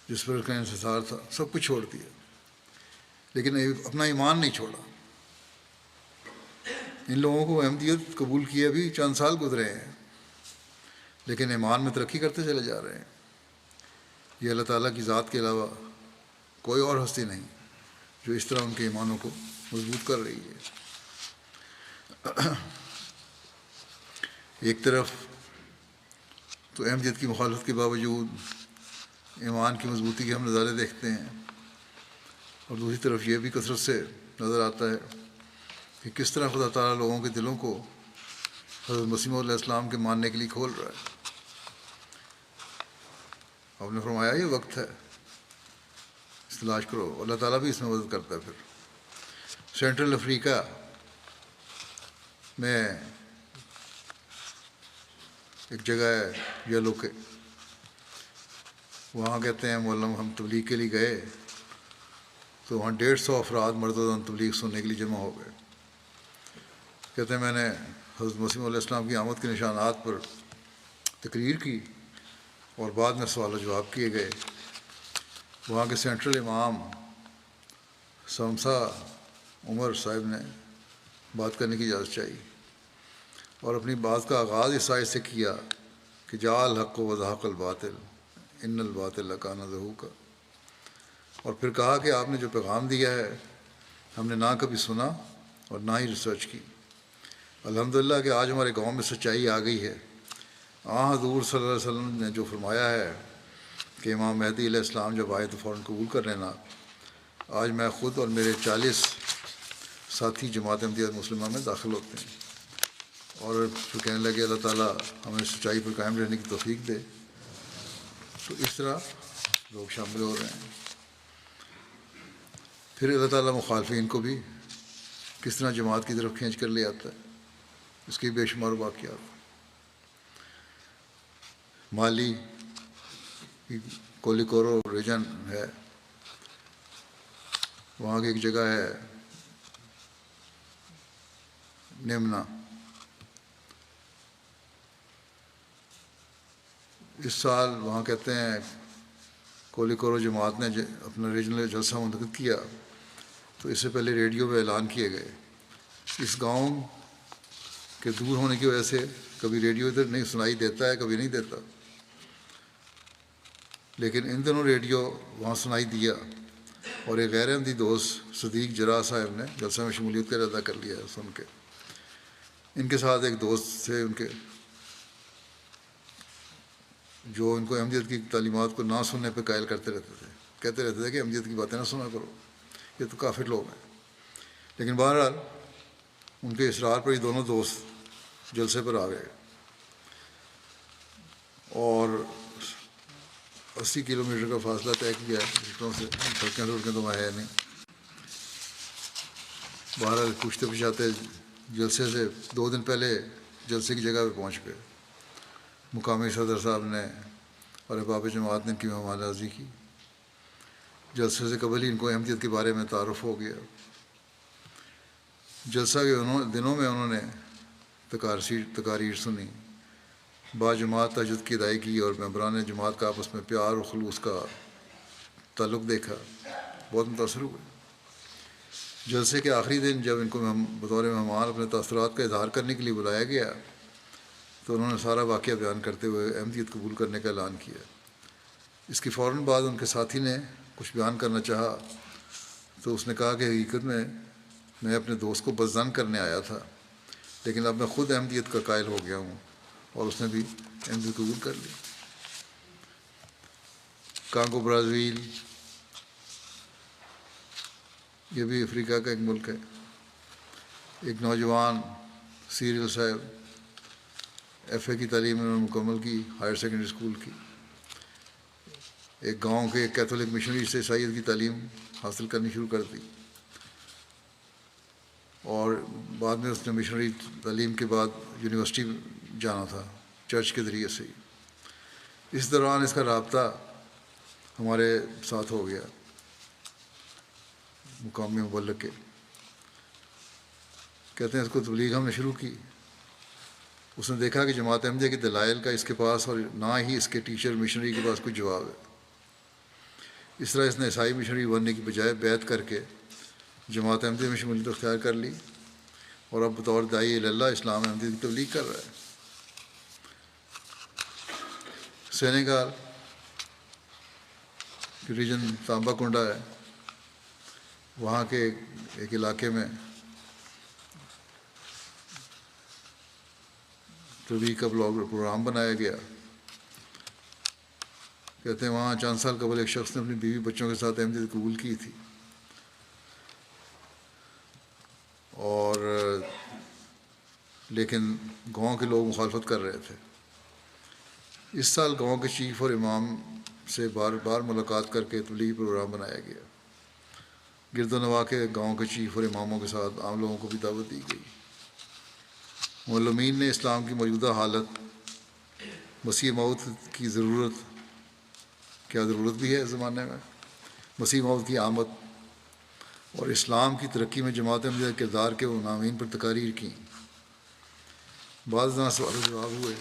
جس پر اس کا انحصار تھا، سب کچھ چھوڑ دیا، لیکن اپنا ایمان نہیں چھوڑا۔ ان لوگوں کو احمدیت قبول کیے بھی چند سال گزرے ہیں، لیکن ایمان میں ترقی کرتے چلے جا رہے ہیں۔ یہ اللہ تعالیٰ کی ذات کے علاوہ کوئی اور ہستی نہیں جو اس طرح ان کے ایمانوں کو مضبوط کر رہی ہے۔ ایک طرف تو احمدیت کی مخالفت کے باوجود ایمان کی مضبوطی کے ہم نظارے دیکھتے ہیں، اور دوسری طرف یہ بھی کثرت سے نظر آتا ہے کہ کس طرح خدا تعالیٰ لوگوں کے دلوں کو حضرت مسیح علیہ السلام کے ماننے کے لیے کھول رہا ہے۔ آپ نے فرمایا یہ وقت ہے، اس تلاش کرو، اللہ تعالیٰ بھی اس میں مدد کرتا ہے۔ پھر سینٹرل افریقہ میں ایک جگہ ہے یلو کے، وہاں کہتے ہیں معلم ہم تبلیغ کے لیے گئے تو وہاں 150 افراد مرددان تبلیغ سننے کے لیے جمع ہو گئے۔ کہتے ہیں میں نے حضرت مسیح علیہ السلام کی آمد کے نشانات پر تقریر کی اور بعد میں سوال و جواب کیے گئے۔ وہاں کے سینٹرل امام سمسا عمر صاحب نے بات کرنے کی اجازت چاہی اور اپنی بات کا آغاز اس آیت سے کیا کہ جاء الحق وزہق الباطل ان الباطل کان زہوقا، اور پھر کہا کہ آپ نے جو پیغام دیا ہے ہم نے نہ کبھی سنا اور نہ ہی ریسرچ کی۔ الحمدللہ کہ آج ہمارے گاؤں میں سچائی آ گئی ہے۔ حضور صلی اللہ علیہ وسلم نے جو فرمایا ہے کہ امام مہدی علیہ السلام جب آئے تو فوراً قبول کر لینا، آج میں خود اور میرے 40 ساتھی جماعت احمدیہ مسلمہ میں داخل ہوتے ہیں، اور پھر کہنے لگے اللہ تعالیٰ ہمیں سچائی پر قائم رہنے کی توفیق دے۔ تو اس طرح لوگ شامل ہو رہے ہیں۔ پھر اللہ تعالیٰ مخالفین کو بھی کس طرح جماعت کی طرف کھینچ کر لے آتا ہے، اس کی بے شمار واقعات۔ مالی کولیکورو ریجن ہے، وہاں کی ایک جگہ ہے نمنا، اس سال وہاں کہتے ہیں کولیکورو جماعت نے اپنا ریجنل جلسہ منعقد کیا تو اس سے پہلے ریڈیو پہ اعلان کیے گئے۔ اس گاؤں کے دور ہونے کی وجہ سے کبھی ریڈیو ادھر نہیں سنائی دیتا ہے، کبھی نہیں دیتا، لیکن ان دنوں ریڈیو وہاں سنائی دیا اور ایک غیر احمدی دوست صدیق جرا صاحب نے جلسہ میں شمولیت کا ارادہ کر لیا سن کے۔ ان کے ساتھ ایک دوست تھے ان کے جو ان کو احمدیت کی تعلیمات کو نہ سننے پہ قائل کرتے رہتے تھے، کہتے رہتے تھے کہ احمدیت کی باتیں نہ سنا کرو، یہ تو کافر لوگ ہیں۔ لیکن بہرحال ان کے اصرار پر یہ دونوں دوست جلسے پر آ گئے اور 80 کلومیٹر کا فاصلہ طے کیا ہے، سڑکیں تو وہاں ہے نہیں۔ بہرحال پوچھتے پوچھاتے جلسے سے 2 دن پہلے جلسے کی جگہ پہ پہنچ گئے۔ مقامی صدر صاحب نے اور احباب جماعت نے ان کی مہمان نوازی کی۔ جلسے سے قبل ہی ان کو احمدیت کے بارے میں تعارف ہو گیا۔ جلسہ کے دنوں میں انہوں نے تقاریر سنی، با جماعت تہجد کی ادائیگی اور ممبران جماعت کا آپس میں پیار اور خلوص کا تعلق دیکھا، بہت متاثر ہوئے۔ جلسے کے آخری دن جب ان کو بطور مہمان اپنے تاثرات کا اظہار کرنے کے لیے بلایا گیا تو انہوں نے سارا واقعہ بیان کرتے ہوئے احمدیت قبول کرنے کا اعلان کیا۔ اس کے فوراً بعد ان کے ساتھی نے کچھ بیان کرنا چاہا تو اس نے کہا کہ حقیقت میں اپنے دوست کو بزن کرنے آیا تھا، لیکن اب میں خود احمدیت کا قائل ہو گیا ہوں، اور اس نے بھی احمدیت قبول کر لی۔ کانگو برازیل یہ بھی افریقہ کا ایک ملک ہے۔ ایک نوجوان سیریل صاحب ایف اے کی تعلیم انہوں نے مکمل کی، ہائر سیکنڈری اسکول کی۔ ایک گاؤں کے کیتھولک مشنری سے عیسائیت کی تعلیم حاصل کرنی شروع کر دی، اور بعد میں اس نے مشنری تعلیم کے بعد یونیورسٹی جانا تھا چرچ کے ذریعے سے ہی۔ اس دوران اس کا رابطہ ہمارے ساتھ ہو گیا مقامی مبلغ کے۔ کہتے ہیں اس کو تبلیغ ہم نے شروع کی، اس نے دیکھا کہ جماعت احمدیہ کے دلائل کا اس کے پاس اور نہ ہی اس کے ٹیچر مشنری کے پاس کوئی جواب ہے۔ اس طرح اس نے عیسائی مشنری بننے کی بجائے بیعت کر کے جماعت احمدیہ میں شمولیت اختیار کر لی، اور اب بطور داعی اللہ اسلام احمدیہ کی تبلیغ کر رہا ہے۔ سینیگال ریجن تانبا کنڈا ہے، وہاں کے ایک علاقے میں تبلیغ کا پروگرام بنایا گیا۔ کہتے ہیں وہاں چند سال قبل ایک شخص نے اپنی بیوی بچوں کے ساتھ احمدیت قبول کی تھی، لیکن گاؤں کے لوگ مخالفت کر رہے تھے۔ اس سال گاؤں کے چیف اور امام سے بار بار ملاقات کر کے تبلیغی پروگرام بنایا گیا۔ گرد و نواح کے گاؤں کے چیف اور اماموں کے ساتھ عام لوگوں کو بھی دعوت دی گئی۔ معلمین نے اسلام کی موجودہ حالت، مسیح موعود کی ضرورت، کیا ضرورت بھی ہے اس زمانے میں، مسیح موعود کی آمد اور اسلام کی ترقی میں جماعت احمدیہ کے کردار کے عناوین پر تقاریر کی۔ بعض سوال و جواب ہوئے۔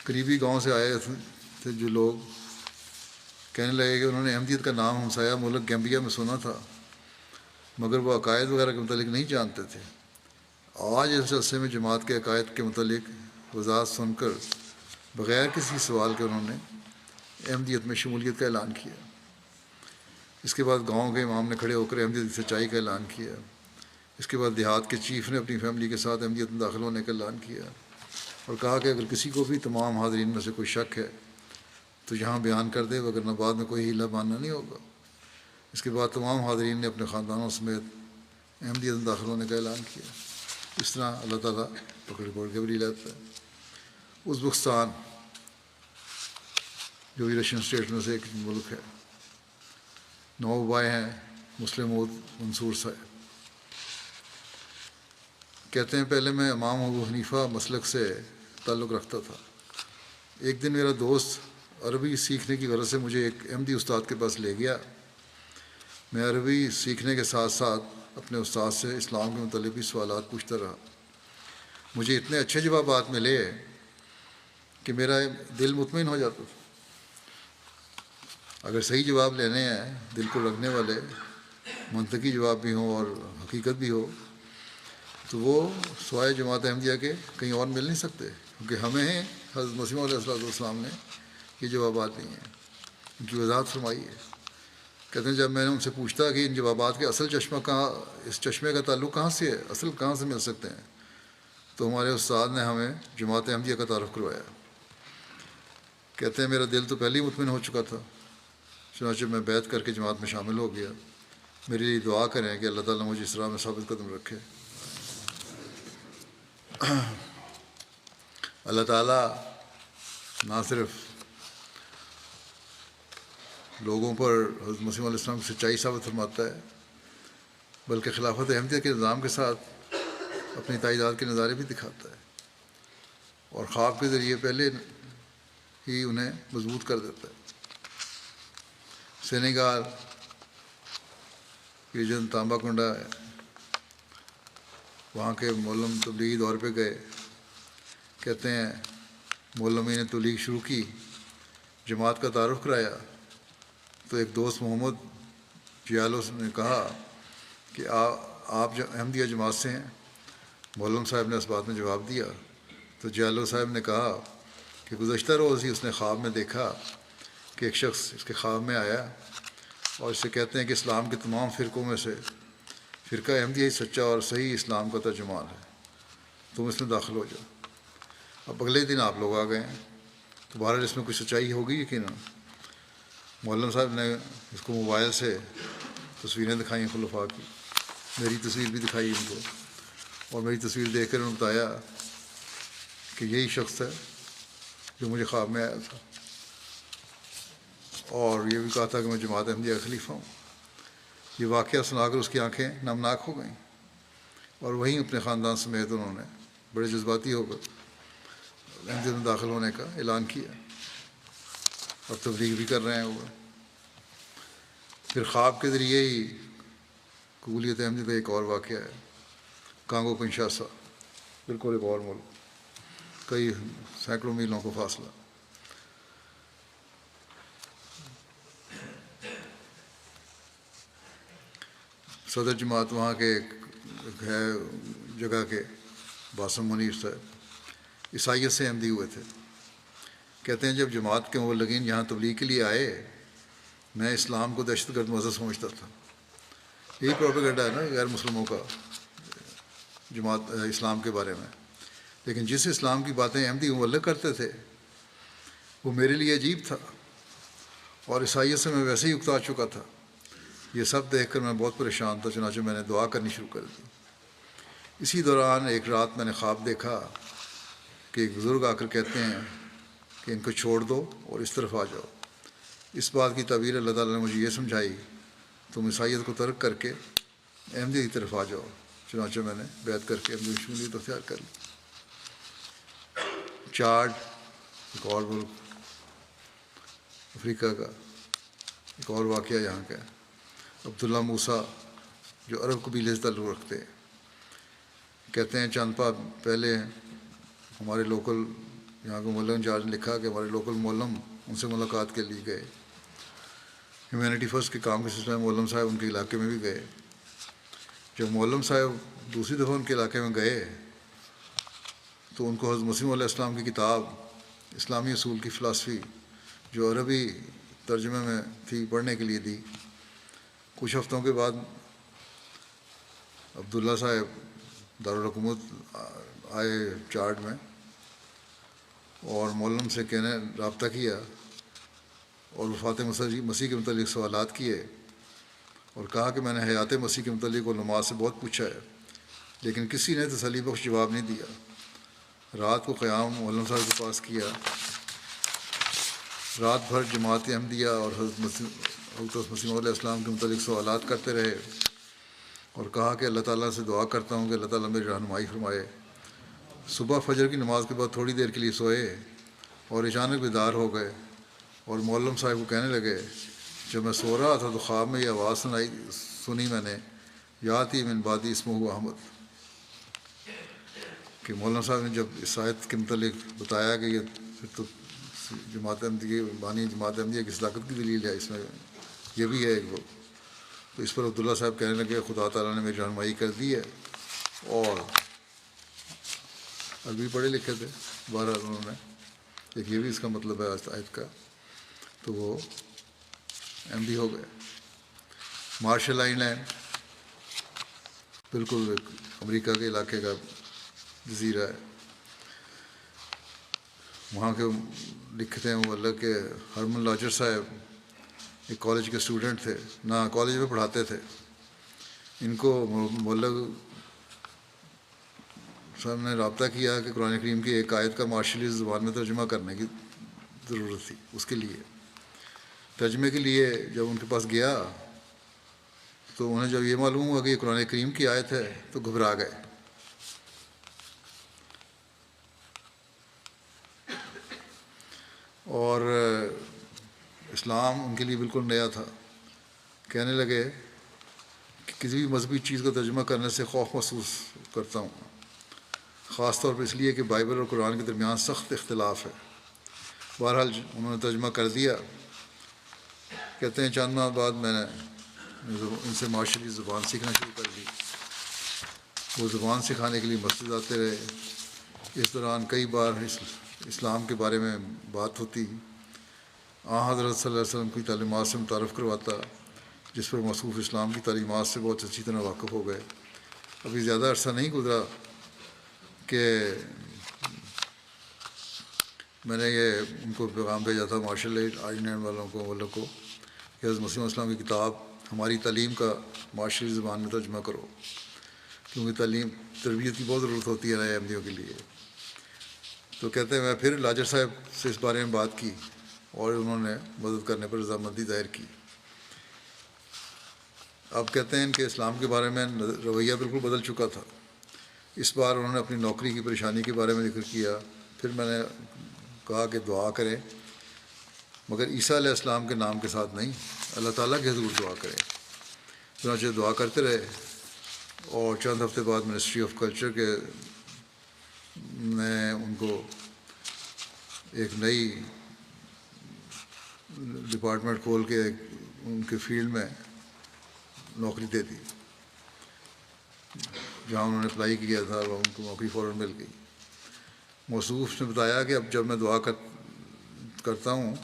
قریبی گاؤں سے آئے تھے جو لوگ کہنے لگے کہ انہوں نے احمدیت کا نام ہمسایہ ملک گیمبیا میں سنا تھا، مگر وہ عقائد وغیرہ کے متعلق نہیں جانتے تھے۔ آج اس جلسے میں جماعت کے عقائد کے متعلق وضاحت سن کر بغیر کسی سوال کے انہوں نے احمدیت میں شمولیت کا اعلان کیا۔ اس کے بعد گاؤں کے امام نے کھڑے ہو کر احمدیت کی سچائی کا اعلان کیا۔ اس کے بعد دیہات کے چیف نے اپنی فیملی کے ساتھ احمدیت میں داخل ہونے کا اعلان کیا اور کہا کہ اگر کسی کو بھی تمام حاضرین میں سے کوئی شک ہے تو یہاں بیان کر دے، وگرنہ بعد میں کوئی ہیلا ماننا نہیں ہوگا۔ اس کے بعد تمام حاضرین نے اپنے خاندانوں سمیت احمدیت میں داخل ہونے کا اعلان کیا۔ اس طرح اللہ تعالیٰ پکڑ کے بھی لیتا ہے۔ ازبکستان جو بھی رشین اسٹیٹ میں سے ایک ملک ہے، 9 بھائی ہیں مسلم مود منصور صاحب کہتے ہیں پہلے میں امام ابو حنیفہ مسلک سے تعلق رکھتا تھا۔ ایک دن میرا دوست عربی سیکھنے کی غرض سے مجھے ایک احمدی استاد کے پاس لے گیا۔ میں عربی سیکھنے کے ساتھ ساتھ اپنے استاد سے اسلام کے متعلق بھی سوالات پوچھتا رہا۔ مجھے اتنے اچھے جوابات ملے کہ میرا دل مطمئن ہو جاتا تھا۔ اگر صحیح جواب لینے ہیں، دل کو لگنے والے، منطقی جواب بھی ہوں اور حقیقت بھی ہو، تو وہ سوائے جماعت احمدیہ کے کہیں اور مل نہیں سکتے، کیونکہ ہمیں حضرت مسیح علیہ السلام نے یہ جوابات دی ہیں، ان کی وضاحت فرمائی ہے۔ کہتے ہیں جب میں نے ان سے پوچھتا کہ ان جوابات کے اصل چشمہ کہاں، اس چشمے کا تعلق کہاں سے ہے، اصل کہاں سے مل سکتے ہیں، تو ہمارے استاد نے ہمیں جماعت احمدیہ کا تعارف کروایا۔ کہتے ہیں میرا دل تو پہلے ہی مطمئن ہو چکا تھا، چنانچہ میں بیعت کر کے جماعت میں شامل ہو گیا۔ میرے لیے دعا کریں کہ اللہ تعالیٰ مجھے اس راہ میں ثابت قدم رکھے۔ اللہ تعالیٰ نہ صرف لوگوں پر حضرت مسیح علیہ السلام کی سچائی ثابت فرماتا ہے، بلکہ خلافت احمدیہ کے نظام کے ساتھ اپنی تائیدات کے نظارے بھی دکھاتا ہے اور خواب کے ذریعے پہلے ہی انہیں مضبوط کر دیتا ہے۔ سینیگال ریجن تانبا کنڈا ہے، وہاں کے مولم تبلیغی دور پہ گئے۔ کہتے ہیں مولمی نے تبلیغ شروع کی، جماعت کا تعارف کرایا، تو ایک دوست محمد جیالو نے کہا کہ آپ احمدیہ جماعت سے ہیں؟ مولم صاحب نے اس بات میں جواب دیا تو جیالو صاحب نے کہا کہ گزشتہ روز ہی اس نے خواب میں دیکھا کہ ایک شخص اس کے خواب میں آیا اور اسے کہتے ہیں کہ اسلام کے تمام فرقوں میں سے فرقہ احمدیہ ہی سچا اور صحیح اسلام کا ترجمان ہے، تم اس میں داخل ہو جاؤ۔ اب اگلے دن آپ لوگ آ گئے ہیں، تو بہرحال اس میں کچھ سچائی ہوگی یقیناً۔ مولم صاحب نے اس کو موبائل سے تصویریں دکھائیں خلفاء کی، میری تصویر بھی دکھائی ان کو، اور میری تصویر دیکھ کر انہوں نے بتایا کہ یہی شخص ہے جو مجھے خواب میں آیا تھا، اور یہ بھی کہا تھا کہ میں جماعت احمدیہ کا خلیفہ ہوں۔ یہ واقعہ سنا کر اس کی آنکھیں نمناک ہو گئیں اور وہیں اپنے خاندان سمیت انہوں نے بڑے جذباتی ہو کر احمدیت میں داخل ہونے کا اعلان کیا اور تبلیغ بھی کر رہے ہیں وہ۔ پھر خواب کے ذریعے ہی قبولیت احمدیت کا ایک اور واقعہ ہے، کانگو کنشاسا، بالکل ایک اور ملک، کئی سینکڑوں میلوں کو فاصلہ۔ صدر جماعت وہاں کے ایک ہے جگہ کے باسم منیر صاحب عیسائیت سے احمدی ہوئے تھے۔ کہتے ہیں جب جماعت کے مبلغین یہاں تبلیغ کے لیے آئے، میں اسلام کو دہشت گرد مذہب سمجھتا تھا۔ یہی پروپیگنڈا ہے نا غیر مسلموں کا جماعت اسلام کے بارے میں، لیکن جس اسلام کی باتیں احمدی مبلغ کرتے تھے وہ میرے لیے عجیب تھا، اور عیسائیت سے میں ویسے ہی اکتا چکا تھا۔ یہ سب دیکھ کر میں بہت پریشان تھا، چنانچہ میں نے دعا کرنی شروع کر دی۔ اسی دوران ایک رات میں نے خواب دیکھا کہ ایک بزرگ آ کر کہتے ہیں کہ ان کو چھوڑ دو اور اس طرف آ جاؤ۔ اس بات کی تعبیر اللہ تعالیٰ نے مجھے یہ سمجھائی، تم عیسائیت کو ترک کر کے احمدیت کی طرف آ جاؤ۔ چنانچہ میں نے بیعت کر کے احمدیت شمولیت اختیار کر لی۔ چاڈ ایک اور ملک افریقہ کا، ایک اور واقعہ یہاں کا ہے۔ عبداللہ موسیٰ جو عرب قبیلے سے تعلق رکھتے ہیں، کہتے ہیں چند پہلے ہمارے لوکل یہاں کے مولم انچارج نے لکھا کہ ہمارے لوکل مولم ان سے ملاقات کے لیے گئے، ہیومینٹی فرسٹ کے کام کے سلسلے میں مولم صاحب ان کے علاقے میں بھی گئے۔ جب مولم صاحب دوسری دفعہ ان کے علاقے میں گئے تو ان کو حضرت مسیح علیہ السلام کی کتاب اسلامی اصول کی فلاسفی جو عربی ترجمے میں تھی پڑھنے کے لیے دی۔ کچھ ہفتوں کے بعد عبداللہ صاحب دارالحکومت آئے چاڈ میں اور مولم سے رابطہ کیا اور وفات مسیح کے متعلق سوالات کیے اور کہا کہ میں نے حیات مسیح کے متعلق علماء سے بہت پوچھا ہے لیکن کسی نے تسلی بخش جواب نہیں دیا۔ رات کو قیام مولم صاحب کے پاس کیا، رات بھر جماعت احمدیہ اور حضرت مسیح علیہ السلام کے متعلق سوالات کرتے رہے اور کہا کہ اللہ تعالیٰ سے دعا کرتا ہوں کہ اللہ تعالیٰ میری رہنمائی فرمائے۔ صبح فجر کی نماز کے بعد تھوڑی دیر کے لیے سوئے اور اچانک بیدار ہو گئے اور مولم صاحب کو کہنے لگے، جب میں سو رہا تھا تو خواب میں یہ آواز سنی میں نے، یاتی من بعدی اسمہ احمد، کہ مولانا صاحب نے جب اس آیت کے متعلق بتایا کہ یہ پھر تو جماعت احمدیہ بانی جماعت احمدیہ کی صداقت کی دلیل ہے، اس میں یہ بھی ہے ایک وہ، تو اس پر عبداللہ صاحب کہنے لگے خدا تعالیٰ نے میری رہنمائی کر دی ہے، اور عربی پڑھے لکھے تھے بہرحال انہوں نے ایک یہ بھی اس کا مطلب ہے آیت کا، تو وہ احمدی ہو گئے۔ مارشل آئی لینڈ بالکل ایک امریکہ کے علاقے کا جزیرہ ہے، وہاں کے لکھتے ہیں وہ اللہ کے ہرمن لاجر صاحب ایک کالج کے اسٹوڈنٹ تھے، نہ کالج میں پڑھاتے تھے، ان کو مولگ صاحب نے رابطہ کیا کہ قرآن کریم کی ایک آیت کا مارشلی زبان میں ترجمہ کرنے کی ضرورت تھی۔ اس کے لیے ترجمے کے لیے جب ان کے پاس گیا تو انہیں جب یہ معلوم ہوا کہ یہ قرآن کریم کی آیت ہے تو گھبرا گئے۔ اور اسلام ان کے لیے بالکل نیا تھا، کہنے لگے کہ کسی بھی مذہبی چیز کو ترجمہ کرنے سے خوف محسوس کرتا ہوں، خاص طور پر اس لیے کہ بائبل اور قرآن کے درمیان سخت اختلاف ہے۔ بہرحال انہوں نے ترجمہ کر دیا۔ کہتے ہیں چند ماہ بعد میں نے ان سے معاشری زبان سیکھنا شروع کر دی، وہ زبان سکھانے کے لیے مسجد آتے رہے۔ اس دوران کئی بار اسلام کے بارے میں بات ہوتی، حضرت صلی اللہ علیہ وسلم کی تعلیمات سے متعارف کرواتا، جس پر موصوف اسلام کی تعلیمات سے بہت اچھی طرح واقف ہو گئے۔ ابھی زیادہ عرصہ نہیں گزرا کہ میں نے یہ ان کو پیغام بھیجا تھا مارشل آئی لینڈ والوں کو کہ حضرت مسیح علیہ السلام کی کتاب ہماری تعلیم کا معاشری زبان میں ترجمہ کرو، کیونکہ تربیت کی بہت ضرورت ہوتی ہے نئے احمدیوں کے لیے۔ تو کہتے ہیں میں پھر لاجر صاحب سے اس بارے میں بات کی اور انہوں نے مدد کرنے پر رضامندی ظاہر کی۔ اب کہتے ہیں کہ اسلام کے بارے میں رویہ بالکل بدل چکا تھا۔ اس بار انہوں نے اپنی نوکری کی پریشانی کے بارے میں ذکر کیا۔ پھر میں نے کہا کہ دعا کریں، مگر عیسیٰ علیہ السلام کے نام کے ساتھ نہیں، اللہ تعالیٰ کے حضور دعا کریں۔ چنانچہ دعا کرتے رہے اور چند ہفتے بعد منسٹری آف کلچر کے نے ان کو ایک نئی ڈپارٹمنٹ کھول کے ان کے فیلڈ میں نوکری دے دی، جہاں انہوں نے اپلائی کیا تھا وہ ان کو نوکری فوراً مل گئی۔ موصوف نے بتایا کہ اب جب میں دعا کرتا ہوں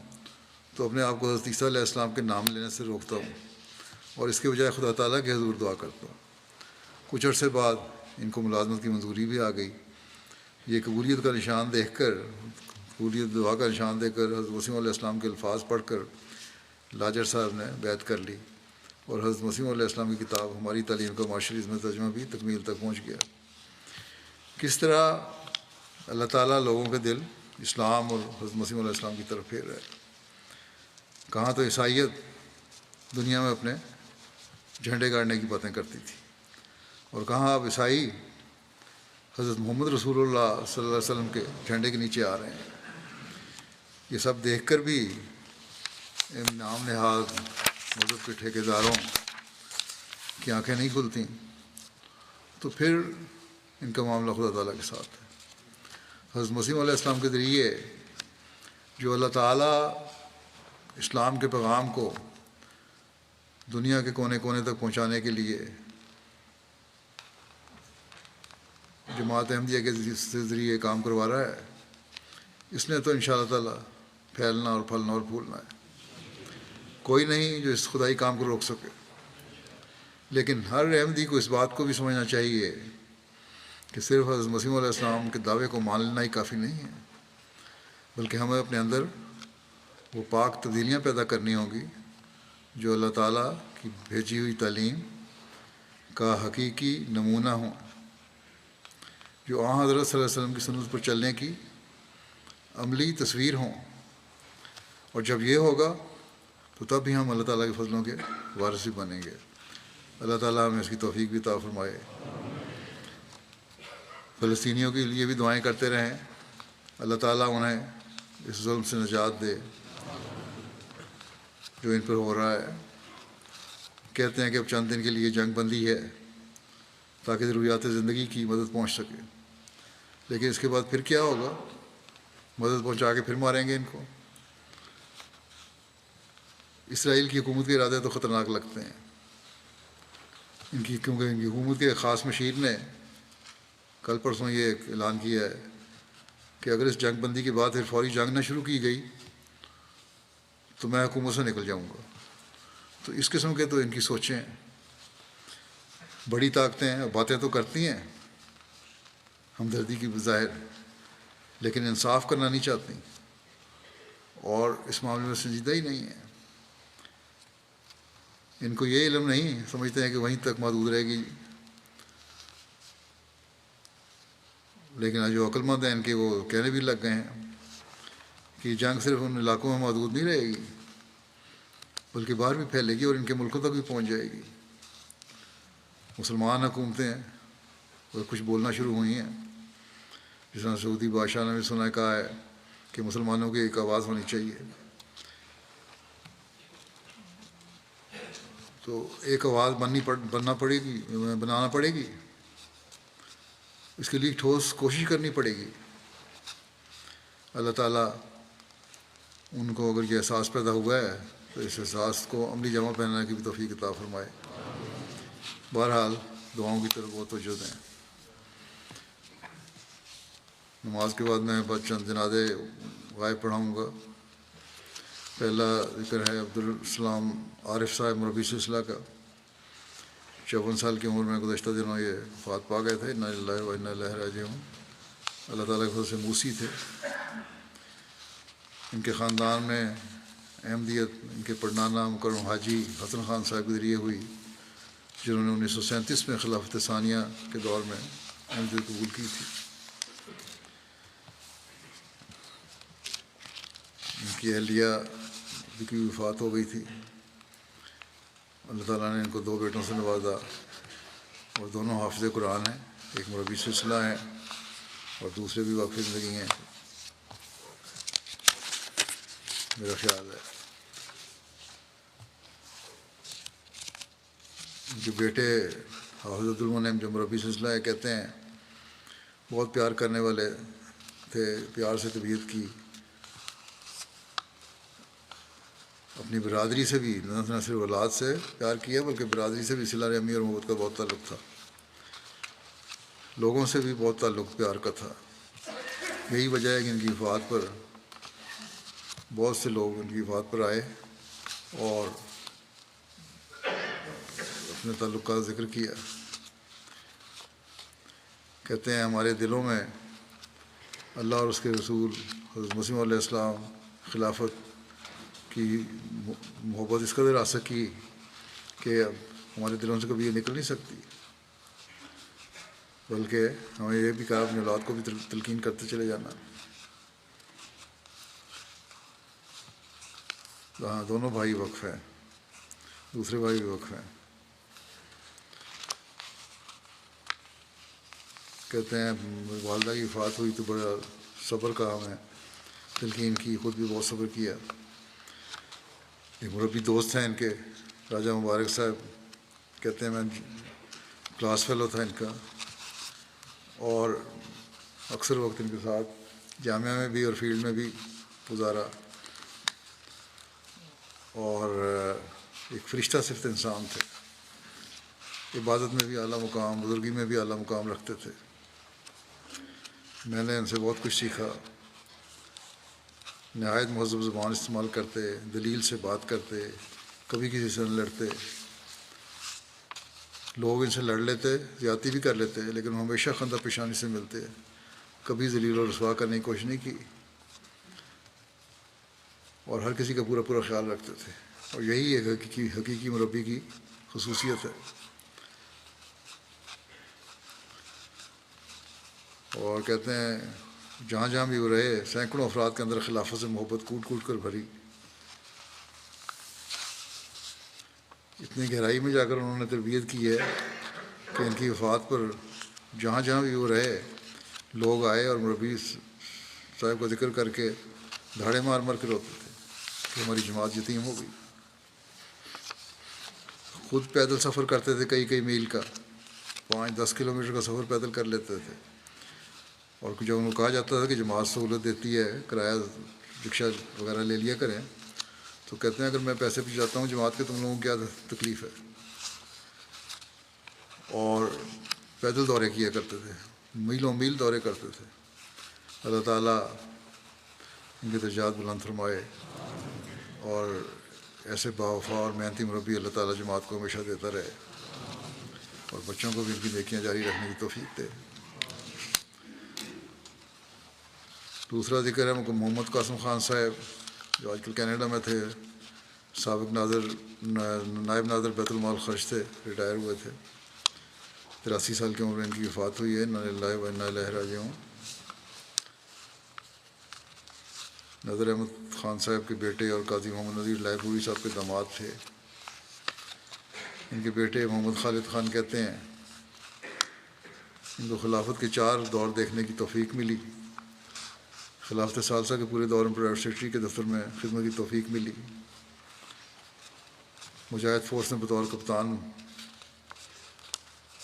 تو اپنے آپ کو حضرت عیسیٰ علیہ السلام کے نام لینے سے روکتا ہوں اور اس کے بجائے خدا تعالیٰ کے حضور دعا کرتا ہوں۔ کچھ عرصے بعد ان کو ملازمت کی منظوری بھی آ گئی۔ یہ قبولیت کا نشان دیکھ کر، قبولیت دعا کا نشان دے کر حضرت مسیح علیہ السلام کے الفاظ پڑھ کر لاجر صاحب نے بیعت کر لی اور حضرت مسیح علیہ السلام کی کتاب ہماری تعلیم کا معاشری میں ترجمہ بھی تکمیل تک پہنچ گیا۔ کس طرح اللہ تعالیٰ لوگوں کے دل اسلام اور حضرت مسیح علیہ السلام کی طرف پھیر رہے. کہاں تو عیسائیت دنیا میں اپنے جھنڈے گاڑنے کی باتیں کرتی تھی، اور کہاں اب عیسائی حضرت محمد رسول اللہ صلی اللہ علیہ وسلم کے جھنڈے کے نیچے آ رہے ہیں. یہ سب دیکھ کر بھی ان نام نہاد مذہب کے ٹھیکیداروں کی آنکھیں نہیں کھلتیں. تو پھر ان کا معاملہ خدا تعالیٰ کے ساتھ ہے. حضرت مسیح علیہ السلام کے ذریعے جو اللہ تعالیٰ اسلام کے پیغام کو دنیا کے کونے کونے تک پہنچانے کے لیے جماعت احمدیہ کے ذریعے کام کروا رہا ہے، اس نے تو انشاءاللہ تعالیٰ پھیلنا اور پھلنا اور پھولنا ہے. کوئی نہیں جو اس خدائی کام کو روک سکے. لیکن ہر احمدی کو اس بات کو بھی سمجھنا چاہیے کہ صرف حضرت مسیح علیہ السلام کے دعوے کو مان لینا ہی کافی نہیں ہے، بلکہ ہمیں اپنے اندر وہ پاک تبدیلیاں پیدا کرنی ہوں گی جو اللہ تعالیٰ کی بھیجی ہوئی تعلیم کا حقیقی نمونہ ہوں، جو آن حضرت صلی اللہ علیہ وسلم کی سنت پر چلنے کی عملی تصویر ہوں. اور جب یہ ہوگا تو تب بھی ہم اللہ تعالیٰ کے فضلوں کے وارث بھی بنیں گے. اللہ تعالیٰ ہمیں اس کی توفیق بھی عطا فرمائے. فلسطینیوں کے لیے بھی دعائیں کرتے رہیں، اللہ تعالیٰ انہیں اس ظلم سے نجات دے جو ان پر ہو رہا ہے. کہتے ہیں کہ اب چند دن کے لیے جنگ بندی ہے تاکہ ضروریات زندگی کی مدد پہنچ سکے، لیکن اس کے بعد پھر کیا ہوگا؟ مدد پہنچا کے پھر ماریں گے ان کو. اسرائیل کی حکومت کے ارادے تو خطرناک لگتے ہیں کیونکہ ان کی حکومت کے خاص مشیر نے کل پرسوں یہ اعلان کیا ہے کہ اگر اس جنگ بندی کے بعد پھر فوری جنگ نہ شروع کی گئی تو میں حکومت سے نکل جاؤں گا. تو اس قسم کے تو ان کی سوچیں ہیں. بڑی طاقتیں باتیں تو کرتی ہیں ہمدردی کی بظاہر، لیکن انصاف کرنا نہیں چاہتی اور اس معاملے میں سنجیدہ ہی نہیں ہے. ان کو یہ علم نہیں، سمجھتے ہیں کہ وہیں تک محدود رہے گی. لیکن جو عقل مند ہیں ان کے وہ کہنے بھی لگ گئے ہیں کہ جنگ صرف ان علاقوں میں محدود نہیں رہے گی بلکہ باہر بھی پھیلے گی اور ان کے ملکوں تک بھی پہنچ جائے گی. مسلمان حکومتیں اور کچھ بولنا شروع ہوئی ہیں، جس طرح سعودی بادشاہ نے بھی سنا کہا ہے کہ مسلمانوں کی ایک آواز ہونی چاہیے. تو ایک آواز بنانا پڑے گی. اس کے لیے ٹھوس کوشش کرنی پڑے گی. اللہ تعالیٰ ان کو اگر یہ احساس پیدا ہوا ہے تو اس احساس کو عملی جامہ پہنانے کی بھی توفیق عطا فرمائے. بہرحال دعاؤں کی طرف بہت توجہ دیں. نماز کے بعد میں بس چند جنازے غائب پڑھاؤں گا. پہلا ذکر ہے عبدالسلام عارف صاحب مربی سلسلہ کا. 54 سال کی عمر میں گزشتہ دنوں یہ وفات پا گئے تھے. انا للہ و انا الیہ راجعون. اللہ تعالیٰ کے فضل سے موسی تھے. ان کے خاندان میں احمدیت ان کے پڑنانا مکرم حاجی حسن خان صاحب کے ذریعے ہوئی، جنہوں نے 1937 میں خلافت ثانیہ کے دور میں احمدیت قبول کی تھی. ان کی اہلیہ کی وفات ہو گئی تھی. اللہ تعالیٰ نے ان کو 2 بیٹوں سے نوازا اور دونوں حافظ قرآن ہیں. ایک مربی سلسلہ ہیں اور دوسرے بھی واقف زندگی ہیں میرا خیال ہے. ان کے بیٹے حافظ عبدالمنعم جو مربی سلسلہ ہے کہتے ہیں بہت پیار کرنے والے تھے، پیار سے طبیعت کی. اپنی برادری سے بھی نہ صرف اولاد سے پیار کیا بلکہ برادری سے بھی صلہ رحمی اور محبت کا بہت تعلق تھا. لوگوں سے بھی بہت تعلق پیار کا تھا. یہی وجہ ہے کہ ان کی وفات پر بہت سے لوگ ان کی وفات پر آئے اور اپنے تعلق کا ذکر کیا. کہتے ہیں ہمارے دلوں میں اللہ اور اس کے رسول حضرت مسیح علیہ السلام خلافت کی محبت اس قدر آ سکی کہ اب ہمارے دلوں سے کبھی یہ نکل نہیں سکتی. بلکہ ہمیں یہ بھی کہا اپنی اولاد کو بھی تلقین کرتے چلے جانا. ہاں دونوں بھائی وقف ہیں, دوسرے بھائی بھی وقف ہیں. کہتے ہیں والدہ کی وفات ہوئی تو بڑا صبر کا ہمیں تلقین کی, خود بھی بہت صبر کیا. ایک مربی دوست ہیں ان کے, راجہ مبارک صاحب, کہتے ہیں میں کلاس فیلو تھا ان کا, اور اکثر وقت ان کے ساتھ جامعہ میں بھی اور فیلڈ میں بھی گزارا, اور ایک فرشتہ صفت انسان تھے. عبادت میں بھی اعلیٰ مقام, بزرگی میں بھی اعلیٰ مقام رکھتے تھے. میں نے ان سے بہت کچھ سیکھا. نہایت مہذب زبان استعمال کرتے, دلیل سے بات کرتے, کبھی کسی سے نہ لڑتے. لوگ ان سے لڑ لیتے, زیادتی بھی کر لیتے, لیکن ہمیشہ خندہ پیشانی سے ملتے, کبھی ذلیل و رسوا کرنے کی کوشش نہیں کی, اور ہر کسی کا پورا پورا خیال رکھتے تھے. اور یہی ایک حقیقی مربی کی خصوصیت ہے. اور کہتے ہیں جہاں جہاں بھی وہ رہے, سینکڑوں افراد کے اندر خلافت سے محبت کوٹ کوٹ کر بھری. اتنی گہرائی میں جا کر انہوں نے تربیت کی ہے کہ ان کی وفات پر جہاں جہاں بھی وہ رہے, لوگ آئے اور مربی صاحب کا ذکر کر کے دھاڑے مار مار کے روتے تھے کہ ہماری جماعت یتیم ہو گئی. خود پیدل سفر کرتے تھے, کئی کئی میل کا, 5-10 کلومیٹر کا سفر پیدل کر لیتے تھے. اور جب ان کو کہا جاتا تھا کہ جماعت سہولت دیتی ہے, کرایہ رکشہ وغیرہ لے لیا کریں, تو کہتے ہیں اگر میں پیسے پہ جاتا ہوں جماعت کے, تم لوگوں کو کیا تکلیف ہے. اور پیدل دورے کیا کرتے تھے, میلوں میل دورے کرتے تھے. اللہ تعالیٰ ان کے درجات بلند فرمائے, اور ایسے باوفا اور محنتی مربی اللہ تعالیٰ جماعت کو ہمیشہ دیتا رہے, اور بچوں کو بھی ان کی نیکیاں جاری رکھنے کی توفیق دے. دوسرا ذکر ہے محمد قاسم خان صاحب, جو آج کل کینیڈا میں تھے, سابق نائب ناظر بیت المال خرچ تھے, ریٹائر ہوئے تھے. 83 سال کی عمر میں ان کی وفات ہوئی ہے. انا للہ و انا الیہ راجعون. نظر احمد خان صاحب کے بیٹے اور قاضی محمد نذیر لائبوری صاحب کے داماد تھے. ان کے بیٹے محمد خالد خان کہتے ہیں ان کو خلافت کے 4 دور دیکھنے کی توفیق ملی. خلافت ثالثہ کے پورے دور میں پرائیویٹ سیکرٹری کے دفتر میں خدمت کی توفیق ملی. مجاہد فورس میں بطور کپتان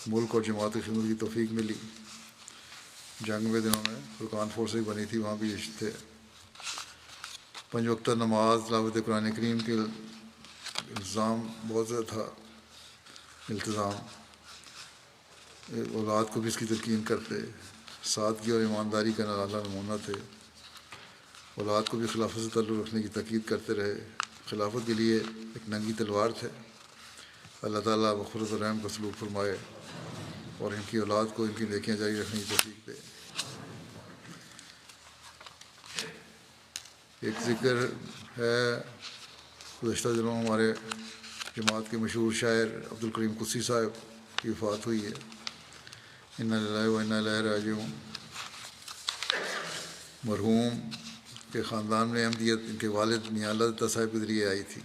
ملک اور جماعت کی خدمت کی توفیق ملی. جنگ میں دنوں میں فرقان فورس ہی بنی تھی, وہاں بھی تھے. 5 وقتہ نماز, تلاوت قرآن کریم کے الزام بہت زیادہ تھا, التزام. اولاد کو بھی اس کی تلقین کرتے. سادگی اور ایمانداری کا اعلیٰ نمونہ تھے. اولاد کو بھی خلافت سے تعلق رکھنے کی تاکید کرتے رہے. خلافت کے لیے ایک ننگی تلوار تھے. اللہ تعالیٰ مغفرت و رحم کا سلوک فرمائے, اور ان کی اولاد کو ان کی نیکیاں جاری رکھنے کی توفیق دے. ایک ذکر ہے, گزشتہ دنوں ہمارے جماعت کے مشہور شاعر عبدالکریم قدسی صاحب کی وفات ہوئی ہے. انا للہ و انا الیہ راجعون. مرحوم کے خاندان میں احمدیت ان کے والد میاں اللہ دتا صاحب کے ذریعے آئی تھی,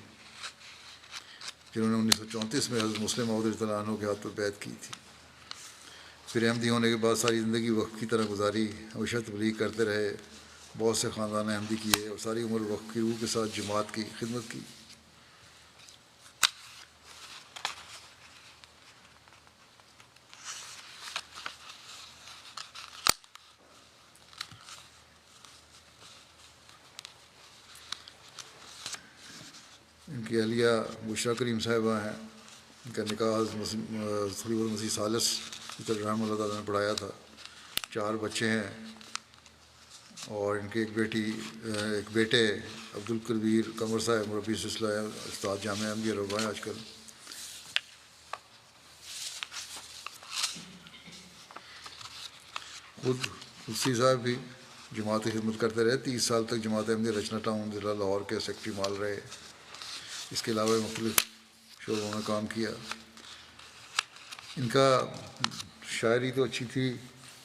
جنہوں نے 1934 میں حضرت مسلم موعود رضی اللہ عنہ کے ہاتھ پر بیعت کی تھی. پھر احمدی ہونے کے بعد ساری زندگی وقف کی طرح گزاری, ہمیشہ تبلیغ کرتے رہے, بہت سے خاندان احمدی کیے, اور ساری عمر وقف کی روح کے ساتھ جماعت کی خدمت کی. ان کی اہلیہ بشریٰ کریم صاحبہ ہیں. ان کا نکاح خلیف المسیح ثالث رحمہ اللہ تعالیٰ نے پڑھایا تھا. 4 بچے ہیں, اور ان کے ایک بیٹے عبدالکبیر قمر صاحب مربی سلسلہ ہے, استاد جامعہ احمدیہ ربا ہیں آج کل. خود قدسی صاحب بھی جماعت کی خدمت کرتے رہے. 30 سال تک جماعت احمدیہ رچنا ٹاؤن ضلع لاہور کے سیکرٹری مال رہے. اس کے علاوہ مختلف شعبوں میں کام کیا. ان کا شاعری تو اچھی تھی،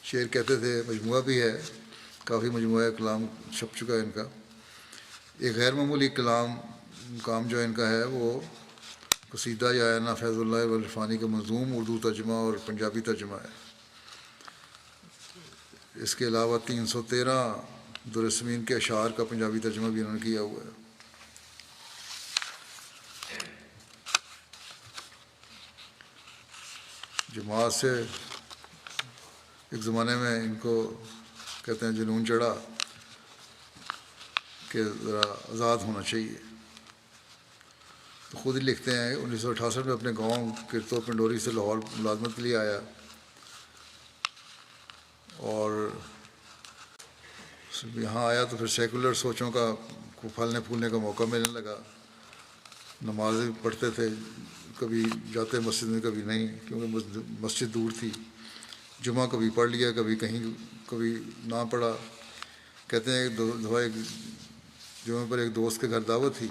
شعر کہتے تھے، مجموعہ بھی ہے، کافی مجموعہ کلام چھپ چکا ہے ان کا۔ ایک غیر معمولی کام جو ان کا ہے وہ قصیدہ یا آئینہ فیض اللہ العرفانی کا منظوم اردو ترجمہ اور پنجابی ترجمہ ہے۔ اس کے علاوہ 313 درسمین کے اشعار کا پنجابی ترجمہ بھی انہوں نے کیا ہوا ہے۔ جماعت سے ایک زمانے میں ان کو کہتے ہیں جنون چڑھا کہ ذرا آزاد ہونا چاہیے، تو خود ہی لکھتے ہیں 1968 میں اپنے گاؤں کرتو پنڈوری سے لاہور ملازمت کے لیے آیا، اور یہاں آیا تو پھر سیکولر سوچوں کا پھلنے پھولنے کا موقع ملنے لگا۔ نمازیں پڑھتے تھے، کبھی جاتے مسجد میں کبھی نہیں، کیونکہ مسجد دور تھی۔ جمعہ کبھی پڑھ لیا، کبھی نہ پڑھا۔ کہتے ہیں ایک دفعہ ایک جمعہ پر ایک دوست کے گھر دعوت تھی،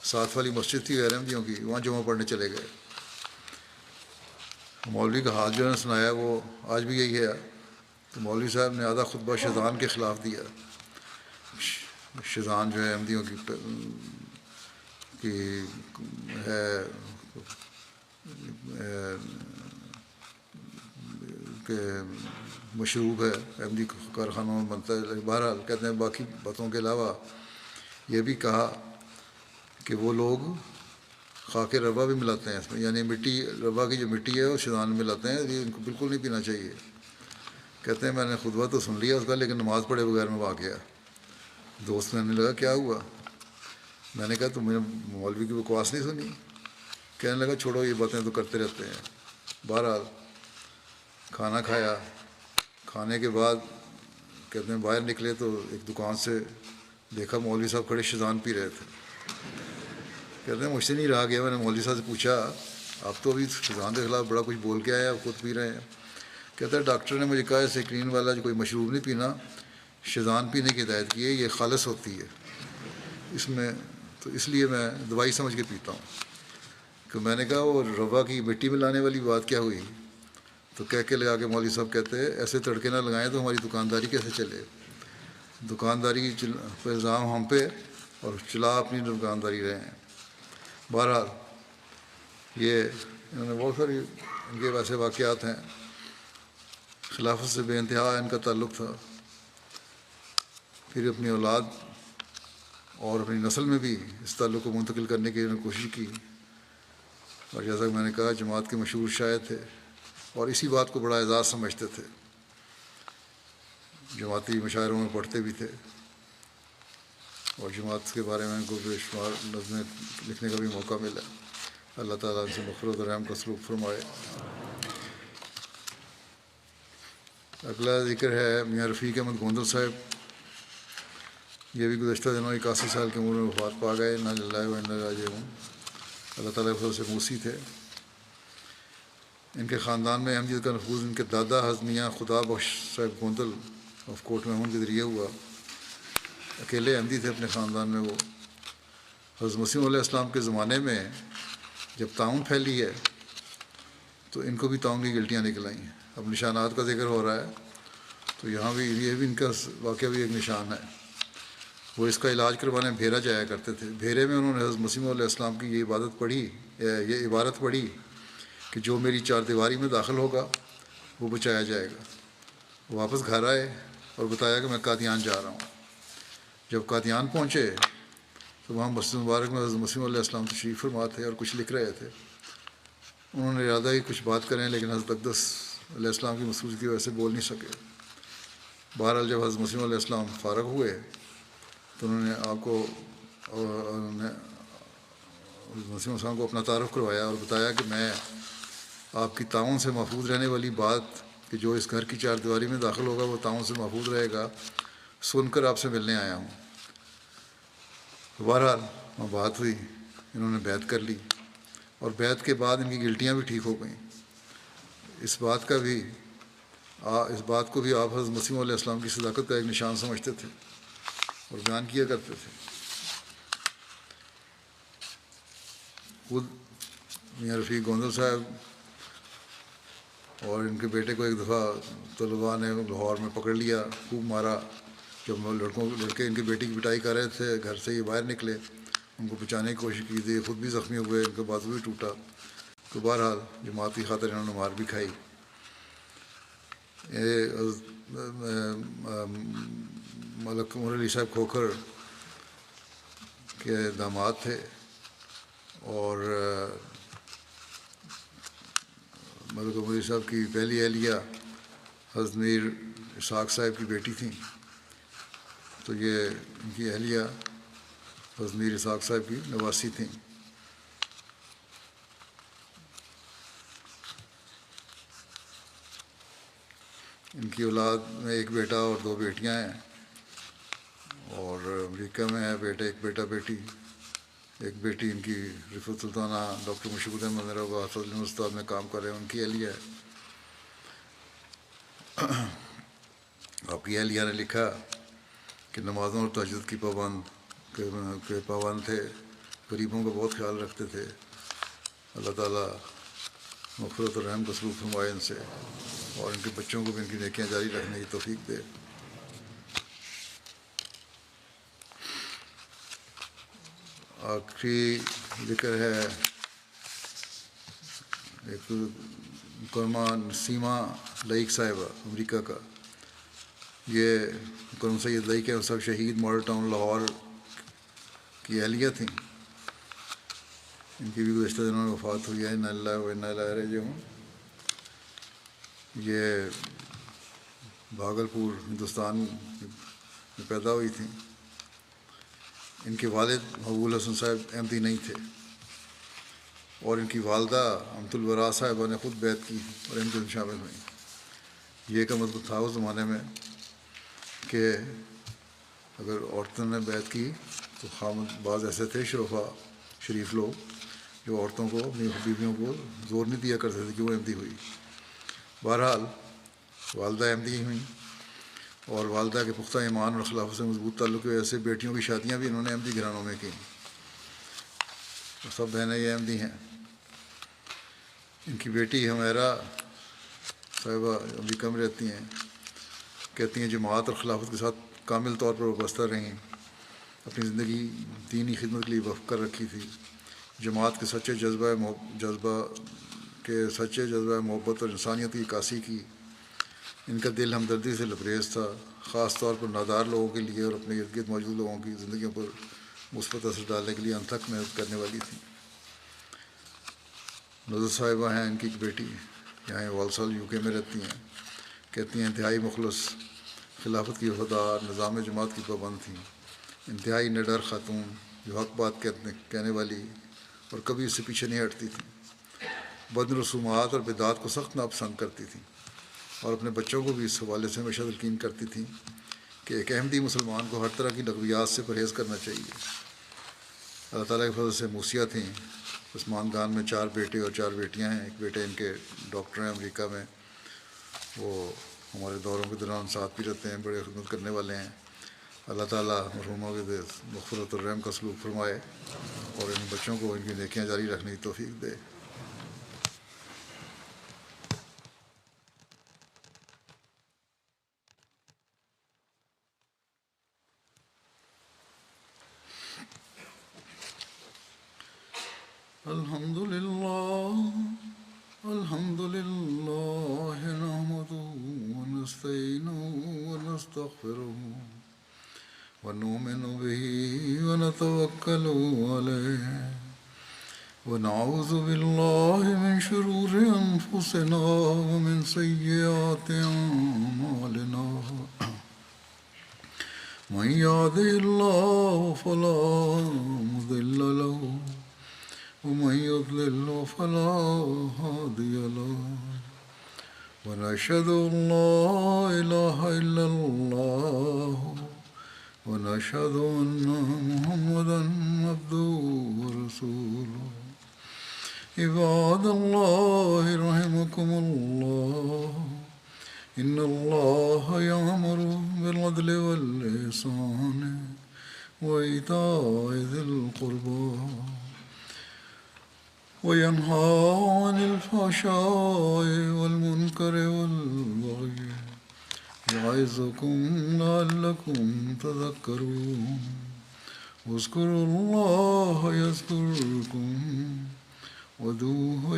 ساتھ والی مسجد تھی غیر احمدیوں کی، وہاں جمعہ پڑھنے چلے گئے۔ مولوی کا حال جو ہے سنایا، وہ آج بھی یہی ہے۔ تو مولوی صاحب نے آدھا خطبہ شیطان کے خلاف دیا۔ شیطان جو ہے احمدیوں کی ہے کہ مشروب ہے، احمدی کارخانوں میں بنتا ہے۔ بہرحال کہتے ہیں باقی باتوں کے علاوہ یہ بھی کہا کہ وہ لوگ خاک ربا بھی ملاتے ہیں اس میں، یعنی مٹی ربا کی جو مٹی ہے وہ شیطان میں ملاتے ہیں، یہ ان کو بالکل نہیں پینا چاہیے۔ کہتے ہیں میں نے خطبہ تو سن لیا اس کا، لیکن نماز پڑھے بغیر میں بھاگ گیا۔ دوست نے لگا کیا ہوا؟ میں نے کہا تم نے مولوی کی بکواس نہیں سنی؟ کہنے لگا چھوڑو یہ باتیں تو کرتے رہتے ہیں۔ بہرحال کھانا کھایا، کھانے کے بعد کہتے ہیں باہر نکلے تو ایک دکان سے دیکھا مولوی صاحب کھڑے شیطان پی رہے تھے۔ کہتے ہیں مجھ سے نہیں رہا گیا، میں نے مولوی صاحب سے پوچھا آپ تو ابھی شیطان کے خلاف بڑا کچھ بول کے آئے، آپ خود پی رہے ہیں۔ کہتا ہے ڈاکٹر نے مجھے کہا ہے سکرین والا جو کوئی مشروب نہیں پینا، شیطان پینے کی ہدایت کی ہے، یہ خالص ہوتی ہے اس میں، تو اس لیے میں دوائی سمجھ کے پیتا ہوں۔ کہ میں نے کہا وہ روا کی مٹی میں لانے والی بات کیا ہوئی؟ تو کہہ کے لگا کے مولوی صاحب کہتے ہیں ایسے تڑکے نہ لگائیں تو ہماری دکانداری کیسے چلے؟ دکانداری پہ الزام ہم پہ، اور چلا اپنی دکانداری رہے ہیں۔ بہرحال یہ انہوں نے بہت ساری ان کے ویسے واقعات ہیں۔ خلافت سے بے انتہا ان کا تعلق تھا، پھر اپنی اولاد اور اپنی نسل میں بھی اس تعلق کو منتقل کرنے کی انہوں نے کوشش کی، اور جیسا کہ میں نے کہا جماعت کے مشہور شاعر تھے اور اسی بات کو بڑا اعزاز سمجھتے تھے، جماعتی مشاعروں میں پڑھتے بھی تھے، اور جماعت کے بارے میں ان کو بے شمار نظمیں لکھنے کا بھی موقع ملا۔ اللہ تعالیٰ ان سے مغفرت و رحم کا سلوک فرمائے۔ اگلا ذکر ہے میاں رفیق احمد گوندل صاحب، یہ بھی گزشتہ دنوں 81 سال کی عمر میں وفات پا گئے، انا للہ و انا الیہ راجعون۔ اللہ تعالیٰ کے فضل سے موسی تھے۔ ان کے خاندان میں احمدیت کا نفوذ ان کے دادا حضرت میاں خدا بخش صاحب گوندل آف کوٹ محمود کے ذریعے ہوا۔ اکیلے احمدی تھے اپنے خاندان میں وہ۔ حضرت مسیح علیہ السلام کے زمانے میں جب طاعون پھیلی ہے تو ان کو بھی طاعون کی گلٹیاں نکل آئیں ہیں۔ اب نشانات کا ذکر ہو رہا ہے تو یہاں بھی یہ بھی ان کا واقعہ بھی ایک نشان ہے۔ وہ اس کا علاج کروانے بھیرا جایا کرتے تھے۔ بھیرے میں انہوں نے حضرت مسیح علیہ السلام کی یہ عبارت پڑھی کہ جو میری چار دیواری میں داخل ہوگا وہ بچایا جائے گا۔ وہ واپس گھر آئے اور بتایا کہ میں قادیان جا رہا ہوں۔ جب قادیان پہنچے تو وہاں مسجد مبارک میں حضرت مسیح علیہ السلام تشریف فرما تھے اور کچھ لکھ رہے تھے۔ انہوں نے ارادہ ہی کچھ بات کریں، لیکن حضرت اقدس علیہ السلام کی مصروفیت کی وجہ سے بول نہیں سکے۔ بہرحال جب حضرت مسیح علیہ السلام فارغ ہوئے تو انہوں نے مسیح علیہ السلام کو اپنا تعارف کروایا اور بتایا کہ میں آپ کی طاعون سے محفوظ رہنے والی بات کہ جو اس گھر کی چار دیواری میں داخل ہوگا وہ طاعون سے محفوظ رہے گا سن کر آپ سے ملنے آیا ہوں۔ بہرحال وہاں بات ہوئی، انہوں نے بیعت کر لی، اور بیعت کے بعد ان کی گلٹیاں بھی ٹھیک ہو گئیں۔ اس بات کو بھی آپ حضرت مسیح علیہ السلام کی صداقت کا ایک نشان سمجھتے تھے اور بیان کیا کرتے تھے۔ خود میاں رفیق گوندل صاحب اور ان کے بیٹے کو ایک دفعہ طلباء نے لاہور میں پکڑ لیا، خوب مارا. جب لڑکے ان کی بیٹی کی پٹائی کر رہے تھے، گھر سے یہ باہر نکلے، ان کو بچانے کی کوشش کی تھی، خود بھی زخمی ہوئے، ان کا بازو بھی ٹوٹا. تو بہرحال جماعت کی خاطر انہوں نے مار بھی کھائی. ملک عمر علی صاحب کھوکھر کے داماد تھے، اور ملک عمر علی صاحب کی پہلی اہلیہ حضرت میر اسحاق صاحب کی بیٹی تھیں. تو یہ ان کی اہلیہ حضرت میر اسحاق صاحب کی نواسی تھیں. ان کی اولاد میں ایک بیٹا اور دو بیٹیاں ہیں، اور امریکہ میں ہے ایک بیٹا بیٹی. ایک بیٹی ان کی رفعت سلطانہ ڈاکٹر مشکور احمد میرآباد فضل استاد میں کام کر رہے ہیں، ان کی اہلیہ ہے. آپ کی اہلیہ نے لکھا کہ نمازوں اور تہجد کی پابند تھے، غریبوں کا بہت خیال رکھتے تھے. اللہ تعالیٰ مغفرت اور رحم کا سلوک فرمائے ان سے، اور ان کے بچوں کو بھی ان کی نیکیاں جاری رکھنے کی توفیق دے. آخری ذکر ہے ایک مکرمہ نسیمہ لائق صاحبہ امریکہ کا. یہ مکرم سید لائق صاحب شہید ماڈل ٹاؤن لاہور کی اہلیہ تھیں. ان کی بھی گزشتہ دنوں میں وفات ہوئی ہے، انا للہ و انا الیہ راجعون. یہ بھاگلپور ہندوستان میں پیدا ہوئی تھیں. ان کے والد مقبول حسن صاحب احمدی نہیں تھے، اور ان کی والدہ امت الورا صاحبہ نے خود بیعت کی اور احمدی میں شامل ہوئیں. یہ کا مطلب تھا اس زمانے میں کہ اگر عورتوں نے بیعت کی تو خامد بعض ایسے تھے شرفا شریف لوگ جو عورتوں کو اپنی بیویوں کو زور نہیں دیا کرتے تھے کہ وہ احمدی ہوئی. بہرحال والدہ احمدی ہوئیں، اور والدہ کے پختہ ایمان اور خلافت سے مضبوط تعلق کی وجہ سے بیٹیوں کی شادیاں بھی انہوں نے احمدی گھرانوں میں کیں. سب بہنیں یہ احمدی ہیں. ان کی بیٹی حمیرہ صاحبہ امریکہ میں رہتی ہیں. کہتی ہیں جماعت اور خلافت کے ساتھ کامل طور پر وابستہ رہیں، اپنی زندگی دینی خدمت کے لیے وقف کر رکھی تھی. جماعت کے سچے جذبہ محبت اور انسانیت کی عکاسی کی. ان کا دل ہمدردی سے لبریز تھا، خاص طور پر نادار لوگوں کے لیے، اور اپنے ارد گرد موجود لوگوں کی زندگیوں پر مثبت اثر ڈالنے کے لیے انتھک محنت کرنے والی تھیں. نظر صاحبہ ہیں ان کی ایک بیٹی، یہاں والسال UK میں رہتی ہیں. کہتی ہیں انتہائی مخلص، خلافت کی وفادار، نظام جماعت کی پابند تھیں. انتہائی نڈر خاتون جو حق بات کہنے والی اور کبھی اس سے پیچھے نہیں ہٹتی تھیں. بد رسومات اور بدعات کو سخت ناپسند کرتی تھیں، اور اپنے بچوں کو بھی اس حوالے سے ہمیشہ تلقین کرتی تھیں کہ ایک احمدی مسلمان کو ہر طرح کی لغویات سے پرہیز کرنا چاہیے. اللہ تعالیٰ کے فضل سے موسیہ تھیں. عثمان خان میں 4 بیٹے اور 4 بیٹیاں ہیں. ایک بیٹے ان کے ڈاکٹر ہیں امریکہ میں، وہ ہمارے دوروں کے دوران ساتھ بھی رہتے ہیں، بڑے خدمت کرنے والے ہیں. اللہ تعالیٰ مرحومہ کے مغفرت اور رحم کا سلوک فرمائے، اور ان بچوں کو ان کی نیکیاں جاری رکھنے کی توفیق دے. الحمد لله نحمده ونستعينه ونستغفره ونؤمن به ونتوكل عليه ونعوذ بالله من شرور أنفسنا ومن سيئات أعمالنا. من يهده الله فلا مضل له ومن يضلل فلا هادي له. ونشهد أن لا إله إلا الله ونشهد أن محمدا عبده ورسوله. عباد الله رحمكم الله، إن الله يأمر بالعدل والإحسان وإيتاء ذي القربى وينهى عن الفحشاء والمنكر والبغي يعظكم لعلكم تذكرون واذكروا الله يذكركم وادعوه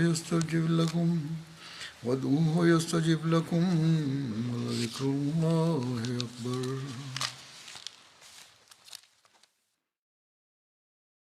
يستجب لكم ولذكر الله أكبر